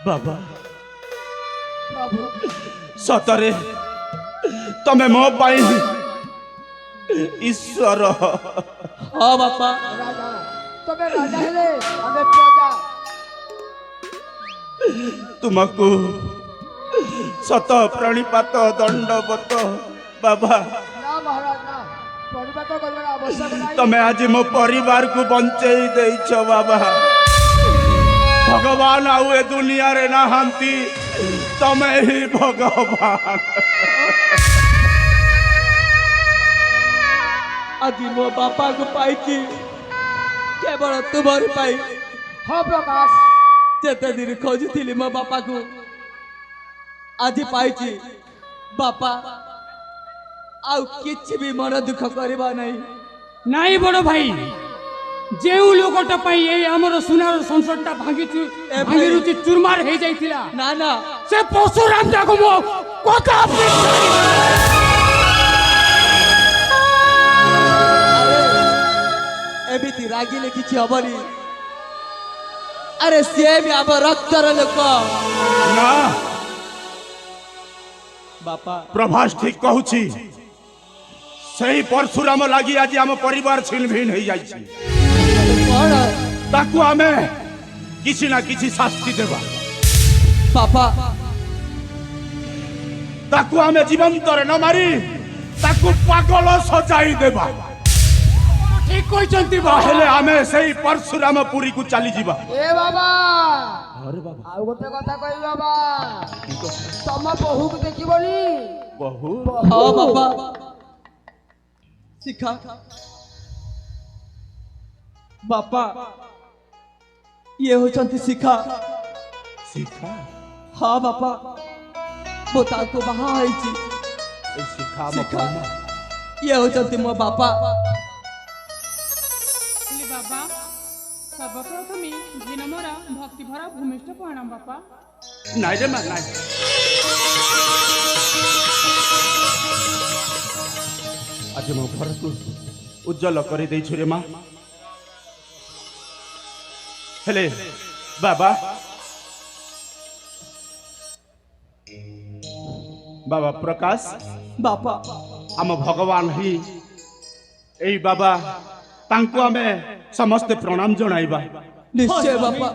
ବାବା ପ୍ରଭୁ ସତରେ ତମେ ମୋ ପାଇଁ ଈଶ୍ୱର। ହଁ ବାପା, ରାଜା ତମେ ରାଜା ହେଲେ ଆମେ ପ୍ରଜା। ତୁମକୁ ଶତ ପ୍ରଣିପାତ ଦଣ୍ଡବତ ବାବା। ନା ମହାରାଜ ନା, ପରିବାଦ କରିବାର ଆବଶ୍ୟକ ନାହିଁ। ତମେ ଆଜି ମୋ ପରିବାରକୁ ବଞ୍ଚେଇ ଦେଇଛ ବାବା। ଭଗବାନ ଆଉ ଏ ଦୁନିଆରେ ନାହାନ୍ତି, ତମେ ହିଁ ଭଗବାନ। ଆଜି ମୋ ବାପାକୁ ପାଇଛି କେବଳ ତୁମରି ପାଇଁ। ହଁ ପ୍ରକାଶ, ଯେତେ ଦିନ ଖୋଜୁଥିଲି ମୋ ବାପାକୁ ଆଜି ପାଇଛି। ବାପା ଆଉ କିଛି ବି ମନ ଦୁଃଖ କରିବା ନାହିଁ। ନାଇଁ ବଡ଼ ଭାଇ, ଯେଉଁ ଲୋକଟା ପାଇଁ ଏଇ ଆମର ସୁନାର ସଂସାରଟା ଭାଙ୍ଗିରୁଚି ଚୁରମାର ହେଇଯାଇଥିଲା, ନା ନା, ସେ ପଶୁରାମ ଯାକ ମୋ କଥା ଏମିତି ରାଗିଲେ କିଛି ହବନି। ଆରେ ସିଏ ବି ଆମ ରକ୍ତର ଲୋକ। ନା ବାପା, ପ୍ରଭାସ ଠିକ କହୁଛି। ସେହି ପରଶୁରାମ ଲାଗି ଆଜି ଆମ ପରିବାର ଛିନ୍ନ ଭିନ୍ନ ହେଇଯାଇଛି। କଣ ତାକୁ ଆମେ କିଛି ନା କିଛି ଶାସ୍ତି ଦେବା। ବାପା? ତାକୁ ଆମେ ଜୀବନ୍ତରେ ନ ମାରି ତାକୁ ପାଗଳ ସଜାଇ ଦେବା। ଠିକ କହିଛନ୍ତି ହେଲେ ଆମେ ସେଇ ପରଶୁରାମ ପୁରୀକୁ ଚାଲିଯିବା। ଏ ବାବା ଆଉ ଗୋଟେ କଥା କହିବି ବାବା, ତମ ବୋହୂକୁ ଦେଖିବନି। ବହୁ ହଁ ବାପା, ଶିଖା। ବାପା, ଇଏ ହଉଛନ୍ତି ଶିଖା। ଶିଖା ହଁ ବାପା, ମୁଁ ତାଙ୍କୁ ବାହା ହେଇଛି। ଶିଖା ଶିଖା, ଇଏ ହଉଛନ୍ତି ମୋ ବାପା। ବାବା ସର୍ବପ୍ରଥମେ ଝିନମରା ଭକ୍ତି ଭରା ଭୂମିଷ୍ଠ ପ୍ରଣାମ ବାପା। ନାଇଁ ରେ ମା ନାଇଁ। ଆଜି ମୋ ଘରକୁ ଉଜ୍ଜଳ କରିଦେଇଛୁ ରେ ମା। ହେଲେ ବାବା ବାବା ପ୍ରକାଶ, ବାପା, ଆମ ଭଗବାନ ହିଁ ଏଇ ବାବା, ତାଙ୍କୁ ଆମେ ସମସ୍ତେ ପ୍ରଣାମ ଜଣାଇବା। ନିଶ୍ଚୟ ବାପା।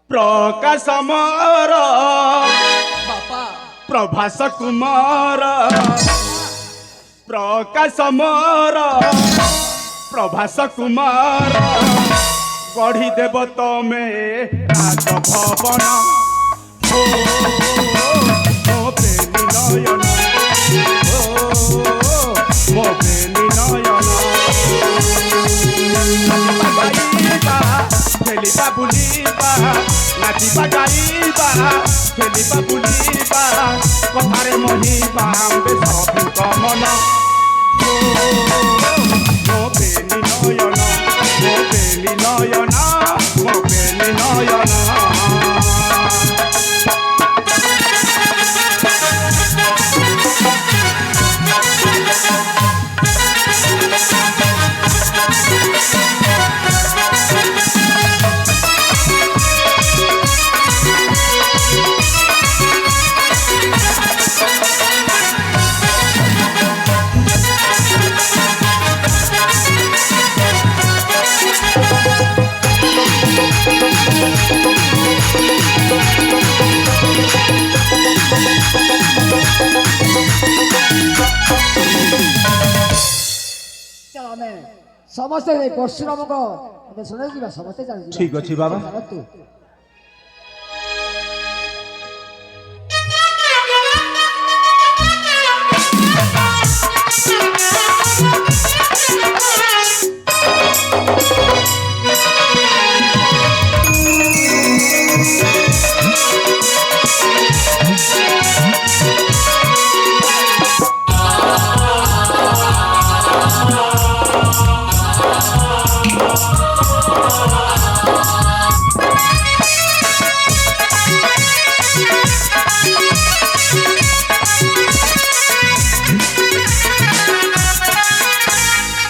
ପ୍ରକାଶ ମୋର ବାପା, ପ୍ରଭାସ କୁମାର। ପ୍ରକାଶ ମୋର ପ୍ରଭାସ କୁମାର। ଗଢ଼ି ଦେବ ତମେ ରାଜ ଭବନ। ଓ ମୋ ପ୍ରେମୀ ନୟନ, ମୋ ପ୍ରେମୀ ନୟନ। ଖେଳିବା ବୁଲିବା, ନାଚିବା ଗାଇବା, ଖେଳିବା ବୁଲିବା, କଥାରେ ମହିବା ଆମ୍ବେ ସଭିଙ୍କ ମନ। ମୋ ବେଲି ନୟନ ମୋ ବେଲି ନୟନ ମୋ ବେଲି ନୟନ ଆମେ ସମସ୍ତେ ପରଶୁରାମଙ୍କ ଶୁଣାଇଯିବା ସମସ୍ତେ ଜାଣିଯିବା ଠିକ ଅଛି ବାବା। ଚାଲନ୍ତୁ।